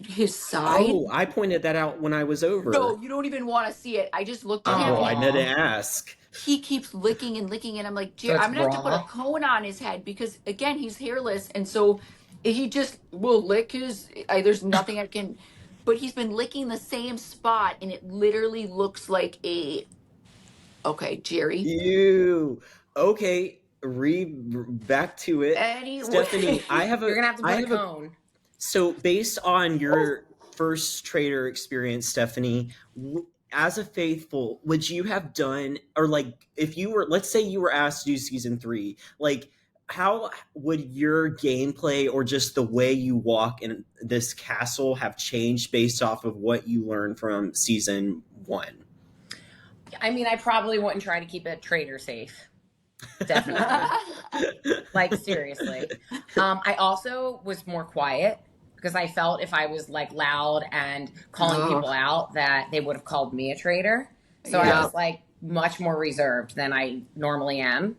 his side. Oh, I pointed that out when I was over. No, you don't even want to see it. I just looked at him. Oh, I didn't ask. He keeps licking and licking, and I'm like, So I'm gonna have to put a cone on his head because again, he's hairless, and so he just will lick his. There's nothing I can, but he's been licking the same spot, and it literally looks like a. Okay, Jerry. Ew. Okay, back to it. Anyway. Stephenie, I have a. You're gonna have to put a cone. So, based on your first traitor experience, Stephenie, as a faithful, would you have done, or like, if you were, let's say you were asked to do season 3, like, how would your gameplay or just the way you walk in this castle have changed based off of what you learned from season 1? I mean, I probably wouldn't try to keep a traitor safe. Definitely. Like, seriously. I also was more quiet because I felt if I was like loud and calling people out that they would have called me a traitor. So I was like much more reserved than I normally am.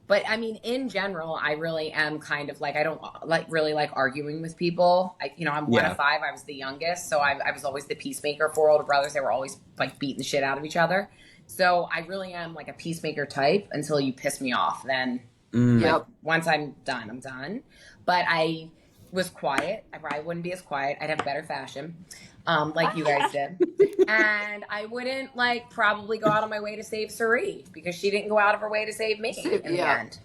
But I mean, in general, I really am kind of like, I don't really like arguing with people. I'm one of 5. I was the youngest. So I was always the peacemaker. 4 older brothers. They were always like beating the shit out of each other. So I really am like a peacemaker type until you piss me off. Then once I'm done, I'm done. But I was quiet. I probably wouldn't be as quiet. I'd have better fashion, like you guys did. And I wouldn't like probably go out of my way to save Sari because she didn't go out of her way to save me in the end.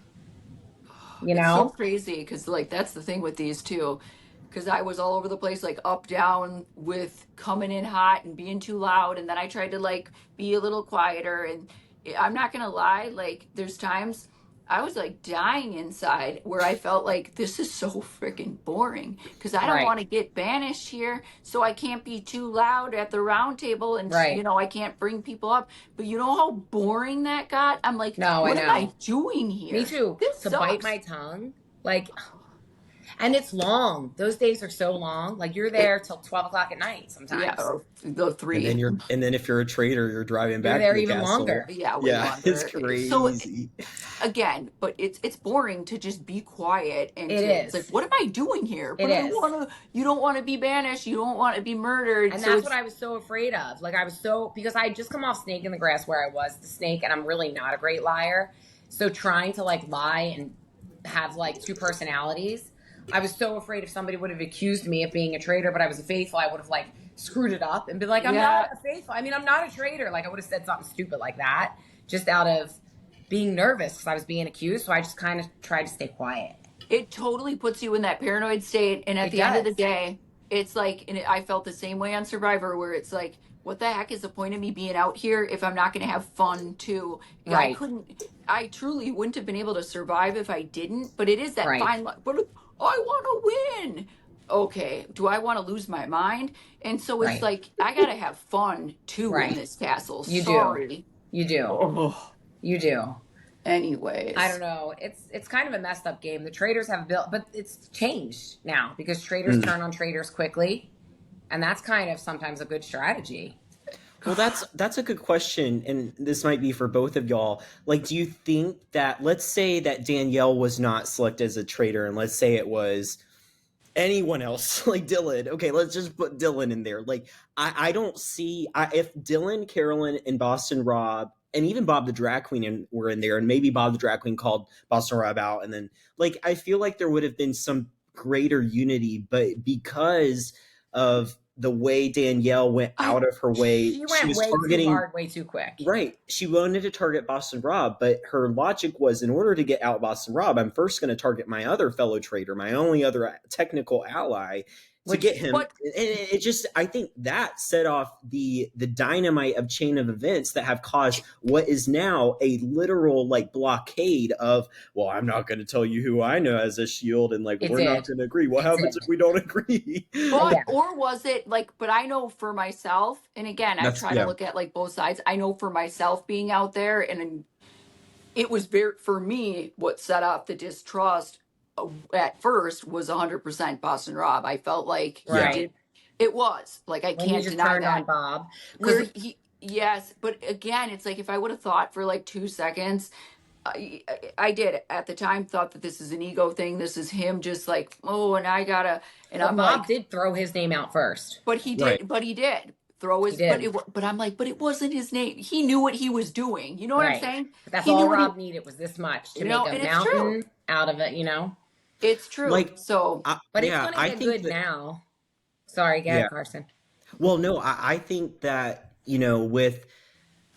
You know? It's so crazy because like that's the thing with these two. Because I was all over the place, like up, down with coming in hot and being too loud. And then I tried to like be a little quieter. And I'm not going to lie, like there's times I was like dying inside where I felt like this is so freaking boring. Because I don't want to get banished here. So I can't be too loud at the round table. And, I can't bring people up. But you know how boring that got? I'm like, what am I doing here? Me too. This to sucks. Bite my tongue. Like... And it's long. Those days are so long. Like you're there till 12 o'clock at night sometimes. Yeah, or the 3. And then if you're a traitor, you're driving back. You're there to the even castle. longer. Yeah, yeah, longer. It's crazy. So again, but it's boring to just be quiet and it's like, what am I doing here? But you don't want to be banished. You don't want to be murdered. And that's what I was so afraid of. Like because I had just come off Snake in the Grass where I was the snake, and I'm really not a great liar. So trying to like lie and have like 2 personalities. I was so afraid if somebody would have accused me of being a traitor, but I was a faithful, I would have like screwed it up and been like, I'm not a faithful. I mean, I'm not a traitor. Like I would have said something stupid like that just out of being nervous because I was being accused. So I just kind of tried to stay quiet. It totally puts you in that paranoid state. And at the end of the day, it's like, and I felt the same way on Survivor where it's like, what the heck is the point of me being out here if I'm not going to have fun too? Right. I truly wouldn't have been able to survive if I didn't, but it is that fine line. But I want to win. Okay, do I want to lose my mind? And so it's like, I got to have fun too in this castle. You do. Oh. You do. Anyways. I don't know. It's kind of a messed up game. The traitors have built, but it's changed now because traitors turn on traitors quickly. And that's kind of sometimes a good strategy. Well, that's a good question, and this might be for both of y'all. Like, do you think that, let's say that Danielle was not selected as a traitor, and let's say it was anyone else, like Dylan. Okay, let's just put Dylan in there. Like, I don't see if Dylan, Carolyn, and Boston Rob, and even Bob the Drag Queen were in there, and maybe Bob the Drag Queen called Boston Rob out, and then like I feel like there would have been some greater unity, but because of the way Danielle went out of her way, she went was way targeting too hard, way too quick. Right. She wanted to target Boston Rob, but her logic was, in order to get out Boston Rob, I'm first going to target my other fellow traitor, my only other technical ally, to get him. And it just, I think that set off the dynamite of chain of events that have caused what is now a literal like blockade of, well, I'm not going to tell you who I know as a shield, and like we're not going to agree. What happens if we don't agree? But or was it like? But I know for myself, and again, I try to look at like both sides. I know for myself being out there, and it was very for me what set off the distrust at first was 100% Boston Rob. I felt like it was like I can't deny that on Bob. Where yes, but again, it's like if I would have thought for like 2 seconds, I did at the time thought that this is an ego thing. This is him just like, oh, and I gotta, and well, I'm Bob like, did throw his name out first, but he did, but he did throw his, but I'm like, but it wasn't his name. He knew what he was doing. You know what I'm saying? But that's all Rob needed was this much to make a mountain out of it. You know, it's true. Like so, but it's gonna get good now. Sorry, go ahead, Carson. Well, no, I think that, you know,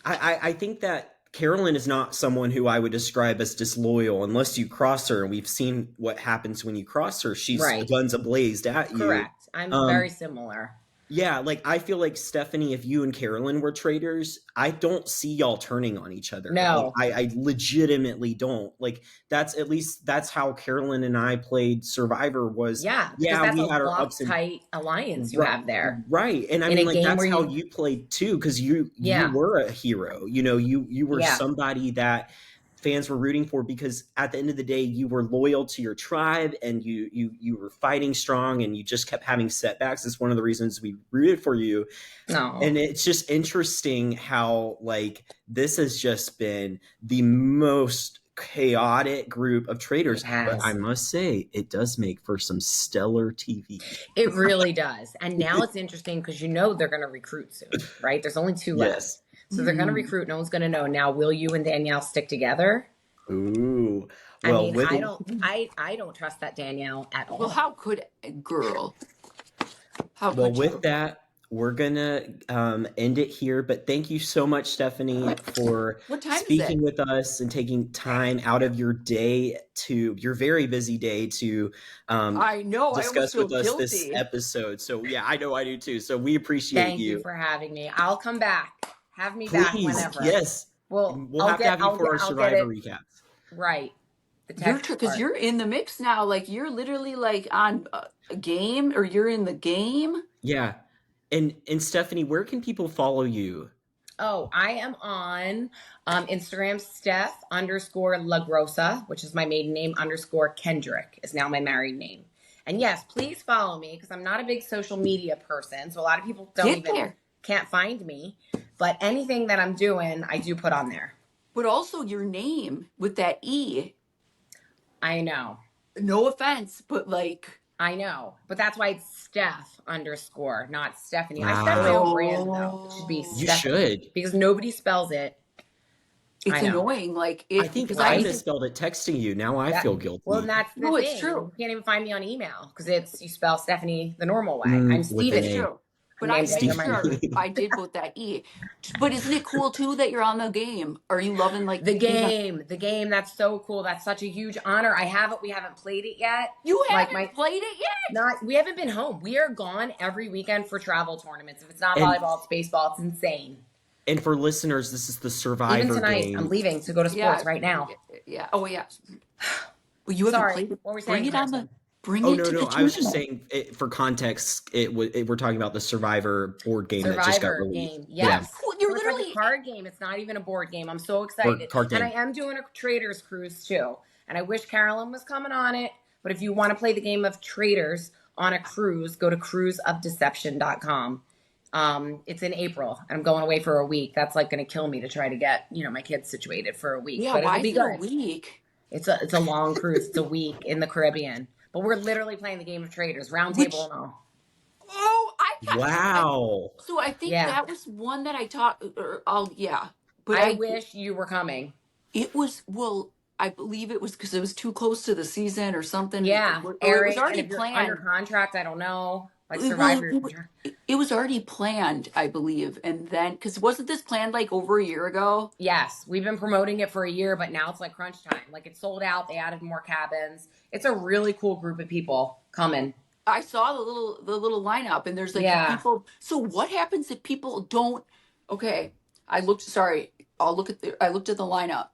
I think that Carolyn is not someone who I would describe as disloyal unless you cross her. And we've seen what happens when you cross her. She's guns ablazed at you. Correct. I'm very similar. Yeah, like I feel like Stephenie, if you and Carolyn were traitors, I don't see y'all turning on each other. No, like, I legitimately don't. Like that's at least that's how Carolyn and I played Survivor. Was that's we had our ups and tight alliance you have there, right? And I mean, like that's how you played too, because you were a hero. You know, you were somebody that fans were rooting for, because at the end of the day you were loyal to your tribe and you were fighting strong, and you just kept having setbacks. It's one of the reasons we rooted for you. And it's just interesting how like this has just been the most chaotic group of traitors. But I must say it does make for some stellar TV. It really does. And now it's interesting because you know they're going to recruit soon, right? There's only 2 left. So they're going to recruit. No one's going to know. Now, will you and Danielle stick together? Ooh. Well, I mean, I don't trust that Danielle at all. Well, how could a girl? With that, we're going to end it here. But thank you so much, Stephenie, for speaking with us and taking time out of your day your very busy day to I know discuss with us guilty. This episode. So yeah, I know I do too. So we appreciate Thank you for having me. I'll come back. Have me back whenever. Yes. We'll have to have you for our Survivor recaps. Right. Because you're in the mix now. Like you're literally like on a game, or you're in the game. Yeah. And Stephenie, where can people follow you? Oh, I am on Instagram, Steph_LaGrossa, which is my maiden name, _Kendrick is now my married name. And yes, please follow me, because I'm not a big social media person. So a lot of people can't find me. But anything that I'm doing, I do put on there. But also your name with that E. I know. No offense, but like. I know. But that's why it's Steph_, not Stephenie. I start my own brand, though. It should be Stephenie. You should. Because nobody spells it. It's annoying. Like I think I misspelled it texting you. Now I feel guilty. Well, that's the thing. It's true. You can't even find me on email because you spell Stephenie the normal way. I'm Steven. It's true. But I did put that E. But isn't it cool too that you're on the game? Are you loving like the game? The game, that's so cool. That's such a huge honor. I have it. We haven't played it yet. You haven't played it yet? We haven't been home. We are gone every weekend for travel tournaments. If it's not volleyball, it's baseball. It's insane. And for listeners, this is the Survivor Even tonight, game. I'm leaving to go to sports right now. Yeah. Oh yeah. Well, you haven't played it. What were we saying? Bring it to the I was just saying, for context, we're talking about the Survivor board game that just got released. Yes. Yeah. Cool. You're literally like a card game. It's not even a board game. I'm so excited. And I am doing a Traitors cruise too. And I wish Carolyn was coming on it. But if you want to play the game of Traitors on a cruise, go to cruiseofdeception.com. It's in April, and I'm going away for a week. That's like going to kill me to try to get my kids situated for a week. Yeah, but why it'll be for good. A week? It's a long cruise. It's a week in the Caribbean. But we're literally playing the game of Traitors, round table and all. Oh, Wow. so I think that was one that I taught. But I wish you were coming. It was, well, I believe it was because it was too close to the season or something. Yeah, Or it Eric, was already and if you're planned. under contract, I don't know. Like Well, Survivor. it was already planned, I believe. And then, because wasn't this planned like over a year ago? Yes, we've been promoting it for a year, but now it's like crunch time. Like it's sold out. They added more cabins. It's a really cool group of people coming. I saw the little lineup, and there's like people. So what happens if people don't? Okay, I looked at the lineup.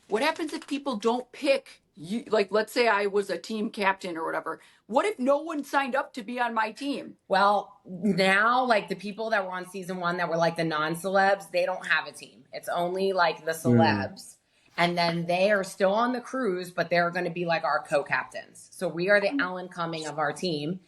What happens if people don't pick you? Like, let's say I was a team captain or whatever. What if no one signed up to be on my team? Well, now like the people that were on season 1 that were like the non-celebs, they don't have a team. It's only like the celebs. And then they are still on the cruise, but they're going to be like our co-captains. So we are the Alan Cumming of our team.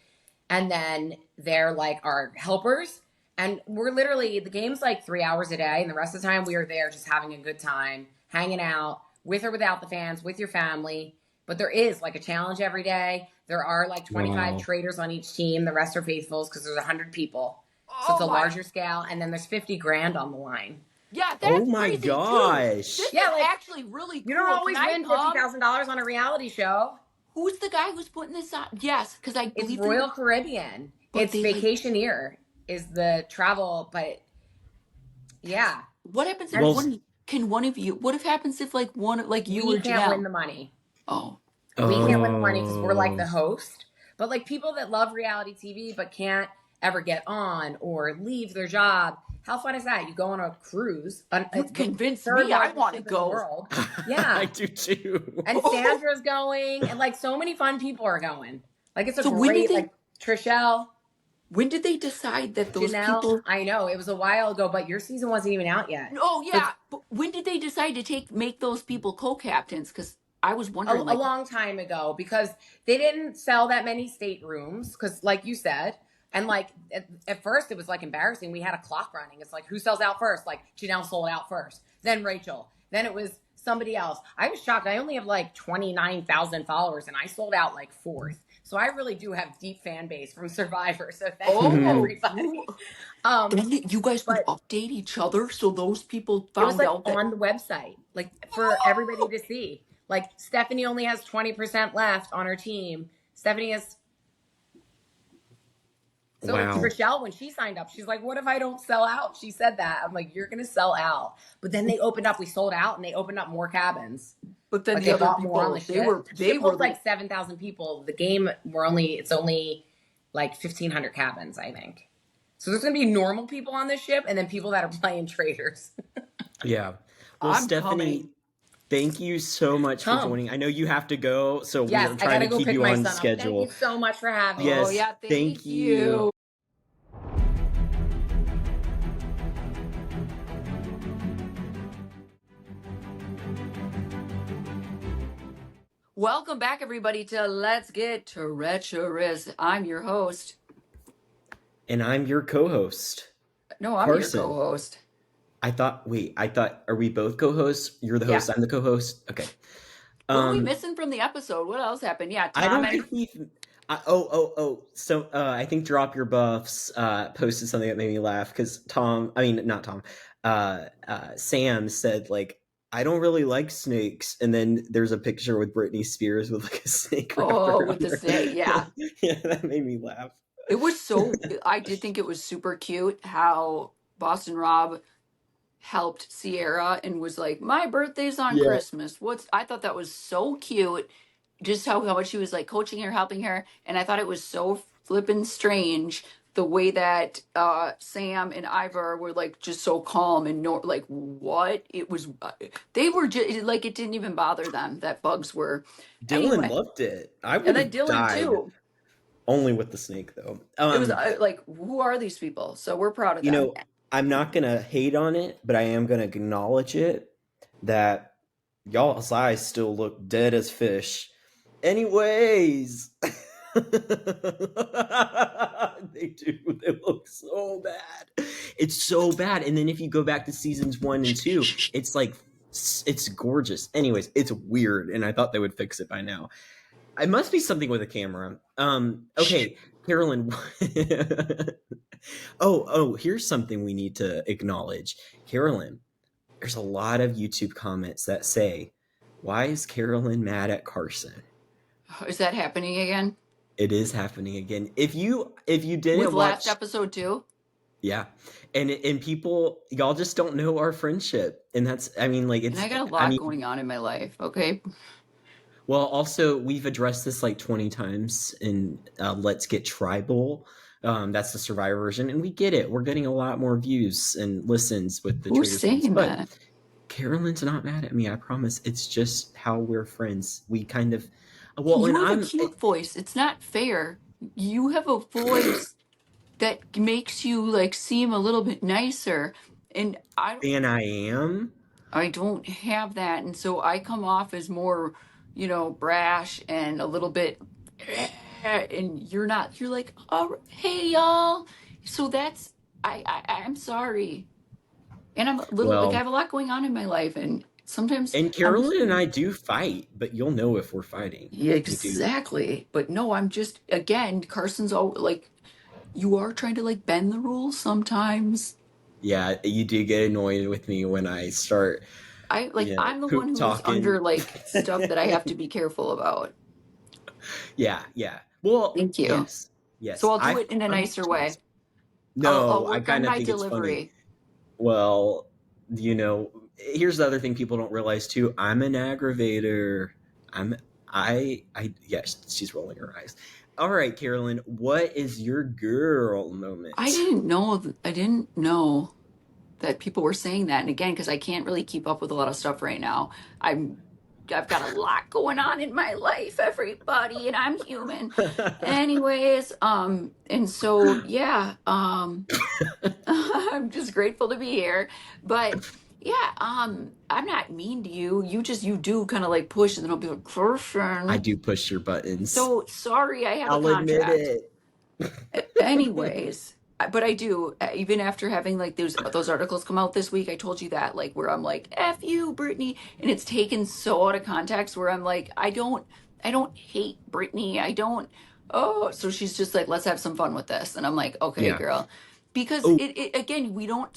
And then they're like our helpers. And we're literally, the game's like 3 hours a day. And the rest of the time we are there just having a good time, hanging out with or without the fans, with your family. But there is like a challenge every day. There are like 25 traitors on each team. The rest are faithfuls because there's 100 people. So it's a larger scale. And then there's 50 grand on the line. Yeah, that's my crazy gosh. too. This is actually really cool. You don't always win $50,000 on a reality show. Who's the guy who's putting this on? Yes, because I believe it's Royal Caribbean. It's Vacationeer is the travel, but yeah. What happens if what happens if like one, like you or Janelle? We can't win the money. Oh. We can't win the money because we're like the host. But like people that love reality TV but can't ever get on or leave their job, how fun is that? You go on a cruise. You convinced me. I want to go. Yeah. I do too. And Sandra's going. And like so many fun people are going. Like it's a great, like Trishelle. When did they decide that those Janelle, people? I know it was a while ago, but your season wasn't even out yet. Oh yeah, but when did they decide to make those people co-captains? Because I was wondering, a long time ago, because they didn't sell that many staterooms. Because, like you said, and like at first it was like embarrassing. We had a clock running. It's like who sells out first? Like Janelle sold out first, then Rachel, then it was somebody else. I was shocked. I only have like 29,000 followers, and I sold out like 4th. So I really do have deep fan base from Survivor. So thank you, everybody. You guys would update each other so those people found out that on the website, like for everybody to see. Like Stephenie only has 20% left on her team. Stephenie has. So Rochelle, when she signed up, she's like, "What if I don't sell out?" She said that. I'm like, "You're gonna sell out." But then they opened up. We sold out, and they opened up more cabins. But then the other people, on the they were like 7,000 people. The game, it's only like 1,500 cabins, I think. So there's gonna be normal people on this ship, and then people that are playing traitors. Yeah. Well, Stephenie, thank you so much for joining. I know you have to go, so we're trying to keep you on schedule. Thank you so much for having me. Yes, oh yeah, thank you. Welcome back, everybody, to Let's Get Treacherous. I'm your host. And I'm your co-host. No, I'm Carson. Your co-host. I thought, are we both co-hosts? You're the host, I'm the co-host? Okay. What are we missing from the episode? What else happened? Yeah, Tom I don't think we've... So I think Drop Your Buffs posted something that made me laugh because Sam said, like, I don't really like snakes. And then there's a picture with Britney Spears with like a snake. With the snake, yeah. Yeah, that made me laugh. It was I did think it was super cute how Boston Rob helped Sierra and was like, my birthday's on Christmas. I thought that was so cute. Just how much she was like coaching her, helping her. And I thought it was so flippin' strange the way that Sam and Ivar were like just so calm and like what it was. They were just like, it didn't even bother them that bugs were. Dylan loved it. And then Dylan too. Only with the snake though. It was like, who are these people? So we're proud of them. You know, I'm not gonna hate on it, but I am gonna acknowledge it that y'all's eyes still look dead as fish. Anyways. They do. They look so bad. It's so bad. And then if you go back to seasons 1 and 2, it's like, it's gorgeous. Anyways, it's weird. And I thought they would fix it by now. It must be something with a camera. Okay, Carolyn. Oh, here's something we need to acknowledge. Carolyn, there's a lot of YouTube comments that say, "Why is Carolyn mad at Carson?" Is that happening again? It is happening again. If you didn't With watch, last episode too? yeah, and people, y'all just don't know our friendship, and that's, I mean, like, And it's, I got a I lot mean, going on in my life, okay? well, also we've addressed this like 20 times in Let's Get Tribal. That's the Survivor version, and we get it. We're getting a lot more views and listens with the Who's Traitors ones, saying but that? Carolyn's not mad at me. I promise. It's just how we're friends. We kind of, well, and You have a cute voice. It's not fair. You have a voice that makes you like seem a little bit nicer. And and I am. I don't have that. And so I come off as more, brash and a little bit and you're not. You're like, "Oh, hey y'all." So that's I'm sorry. And I'm a little like I Well, have a lot going on in my life and sometimes and I'm Carolyn and I do fight, but you'll know if we're fighting. yeah, We do. exactly. But no, I'm just again, Carson's all like you are trying to like bend the rules sometimes. Yeah, you do get annoyed with me when I start, I'm the one poop who's talking. under like stuff that I have to be careful about. Yeah, yeah. Well, Thank you. yes, So yes. I'll do it in a nicer way. I'll No, I work on kind of my think it's funny. delivery. Well, here's the other thing people don't realize too. I'm an aggravator. Yes, she's rolling her eyes. All right, Carolyn, what is your girl I moment? didn't know I didn't know that people were saying that. And again, because I can't really keep up with a lot of stuff right now. I've got a lot going on in my life, everybody, and I'm human. Anyways, and so yeah, I'm just grateful to be here. But yeah, I'm not mean to you. You do kind of like push, and then I'll be like, I Carson. do push your buttons. So sorry, I have a I'll admit contract. it. Anyways, but I do even after having like those articles come out this week. I told you that like where I'm like "F you, Brittany," and it's taken so out of context where I'm like I don't hate Brittany. I don't. Oh, so she's just like let's have some fun with this, and I'm like okay, Yeah. girl, because Oh, it again we don't.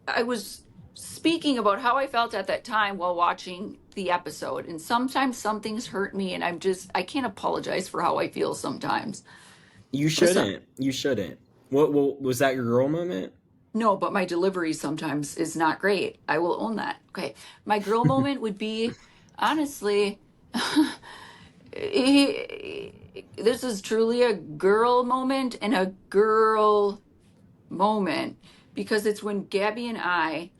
I was speaking about how I felt at that time while watching the episode, and sometimes some things hurt me, and I can't apologize for how I feel sometimes. you But some, shouldn't. You shouldn't. What was that your girl moment? No, but my delivery sometimes is not great. I will own that. Okay. My girl moment would be honestly, this is truly a girl moment and a girl moment because it's when Gabby and I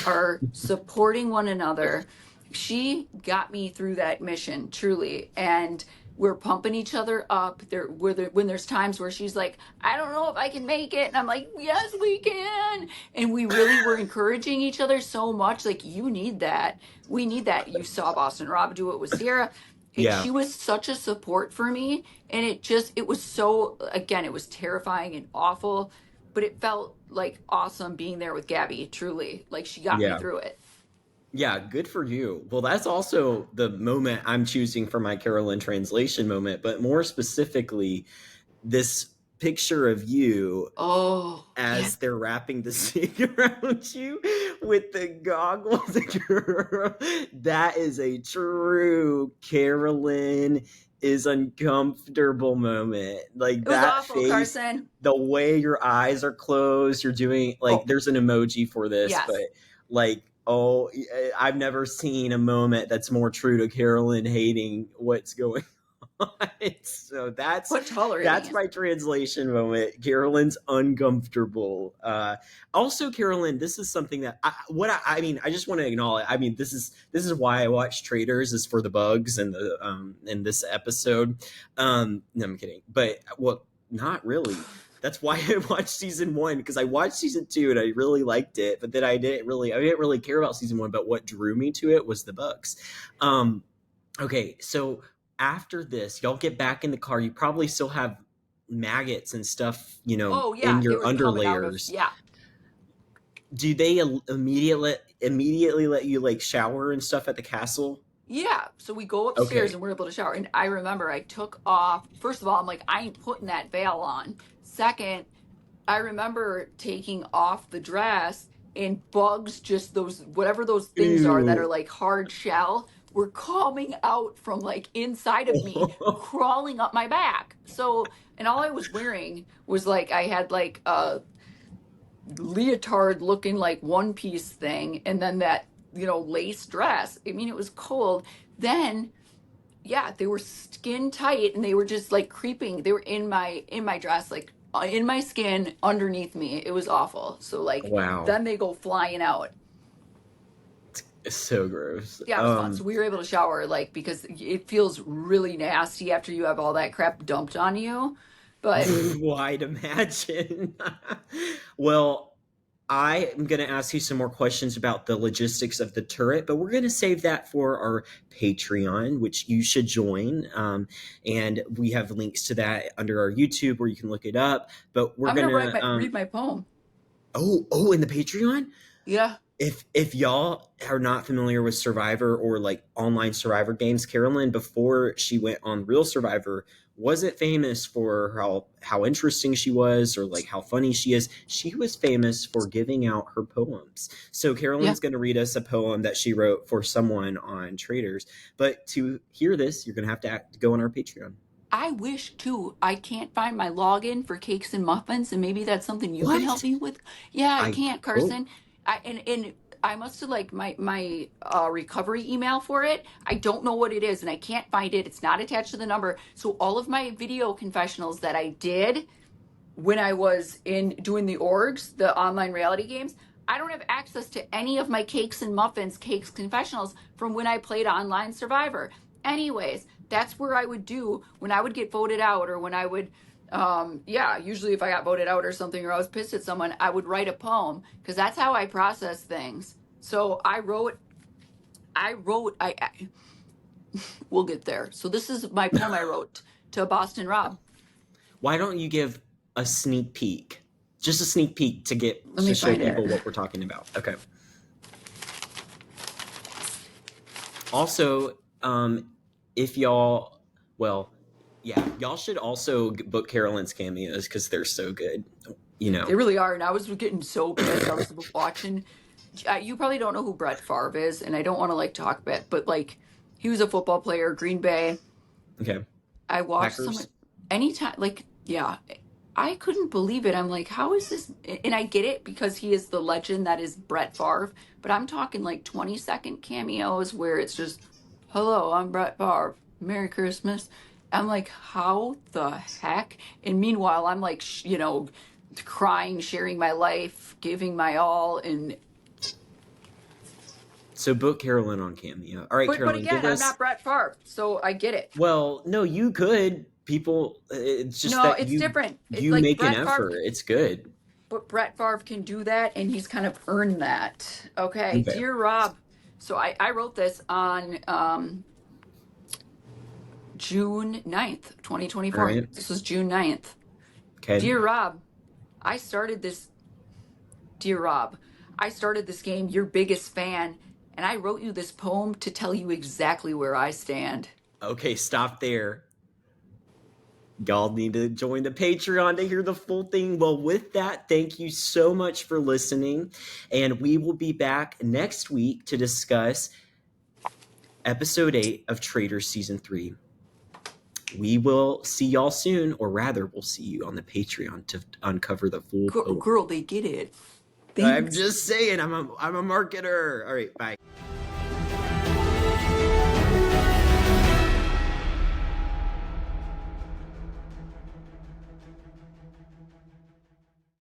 are supporting one another. She got me through that mission, truly. And we're pumping each other up. When there's times where she's like, I don't know if I can make it. And I'm like, yes, we can. And we really were encouraging each other so much. Like, you need that. We need that. You saw Boston Rob do it with Sierra. Yeah. She was such a support for me. And it was so, again, it was terrifying and awful but it felt like awesome being there with Gabby, truly. Like she got me Yeah. through it. Yeah, good for you. Well, that's also the moment I'm choosing for my Carolyn translation moment, but more specifically, this picture of you Oh, yeah. as they're wrapping the snake around you with the goggles. That is a true Carolyn is uncomfortable moment. Like It was that awful, face, Carson. the way your eyes are closed, you're doing like Oh, there's an emoji for this, but yes. like oh, I've never seen a moment that's more true to Carolyn hating what's going on. So But tolerating that's it. my translation moment. Carolyn's uncomfortable. Also, Carolyn, this is something that I mean. I just want to acknowledge. I mean, this is why I watch Traitors is for the bugs and the in this episode. No, I'm kidding. But well, not really. That's why I watched season 1 because I watched season 2 and I really liked it, but then I didn't really care about season 1. But what drew me to it was the bugs. Okay, so after this, y'all get back in the car. You probably still have maggots and stuff, Oh, in yeah. They your were coming out of, underlayers. yeah. Do they immediately let you like shower and stuff at the castle? Yeah, so we go upstairs Okay. and we're able to shower. And I remember I took off. First of all, I'm like, I ain't putting that veil on. Second, I remember taking off the dress and bugs, just those, whatever those things are that are Ew. like hard shell, were coming out from like inside of me, crawling up my back. So, and all I was wearing was like, I had like a leotard looking like one piece thing, and then that, lace dress. I mean, it was cold. Then, yeah, they were skin tight and they were just like creeping. They were in my dress, like in my skin underneath me. It was awful. So like Wow. then they go flying out. It's so gross. Yeah, it was fun. So we were able to shower, like, because it feels really nasty after you have all that crap dumped on you. But I'd imagine. Well, I am going to ask you some more questions about the logistics of the turret, but we're going to save that for our Patreon, which you should join. And we have links to that under our YouTube where you can look it up. But we're I'm going gonna to read my poem. in the Patreon? Yeah. If y'all are not familiar with Survivor or like online Survivor games, Carolyn, before she went on Real Survivor, wasn't famous for how interesting she was or like how funny she is. She was famous for giving out her poems. So Yeah. Carolyn's going to read us a poem that she wrote for someone on Traitors. But to hear this, you're going to have to go on our Patreon. I wish too. I can't find my login for cakes and muffins, and maybe that's something you can help What? me with. Yeah, I can't, Oh, Carson. And I must have like my recovery email for it. I don't know what it is, and I can't find it. It's not attached to the number. So all of my video confessionals that I did when I was in doing the orgs, the online reality games, I don't have access to any of my cakes and muffins, cakes confessionals from when I played online Survivor. Anyways, that's where I would do when I would get voted out, or when I would usually if I got voted out or something, or I was pissed at someone, I would write a poem, because that's how I process things. So we'll get there. So this is my poem I wrote to Boston Rob. why don't you give a sneak peek? Just a sneak peek to show find people it. what we're talking about. Okay. Also, if y'all, y'all should also book Carolyn's cameos because they're so good. They really are. And I was getting so pissed. I was watching. You probably don't know who Brett Favre is, and I don't want to like talk about, but like he was a football player, Green Bay. Okay. I watched Packers. some anytime, like, yeah, I couldn't believe it. I'm like, how is this? And I get it because he is the legend that is Brett Favre, but I'm talking like 20-second cameos where it's just, hello, I'm Brett Favre. Merry Christmas. I'm like, how the heck? And meanwhile, I'm like, crying, sharing my life, giving my all. And So book Carolyn on Cameo. All right, but Carolyn, again, give I'm us. not Brett Favre, so I get it. Well, no, you could. People, it's just No, that it's you different. It's you like make an Brett Favre. effort. It's good. But Brett Favre can do that, and he's kind of earned that. Okay, Okay. Dear Rob. So I wrote this on June 9th, 2024. All right. This was June 9th. Okay. Dear Rob, I started this game, your biggest fan, and I wrote you this poem to tell you exactly where I stand. Okay, stop there. Y'all need to join the Patreon to hear the full thing. Well, with that, thank you so much for listening. And we will be back next week to discuss episode 8 of Traitors Season 3. We will see y'all soon, or rather, we'll see you on the Patreon to uncover the full poem. Girl, they get it. I'm just saying, I'm a marketer. All right, bye.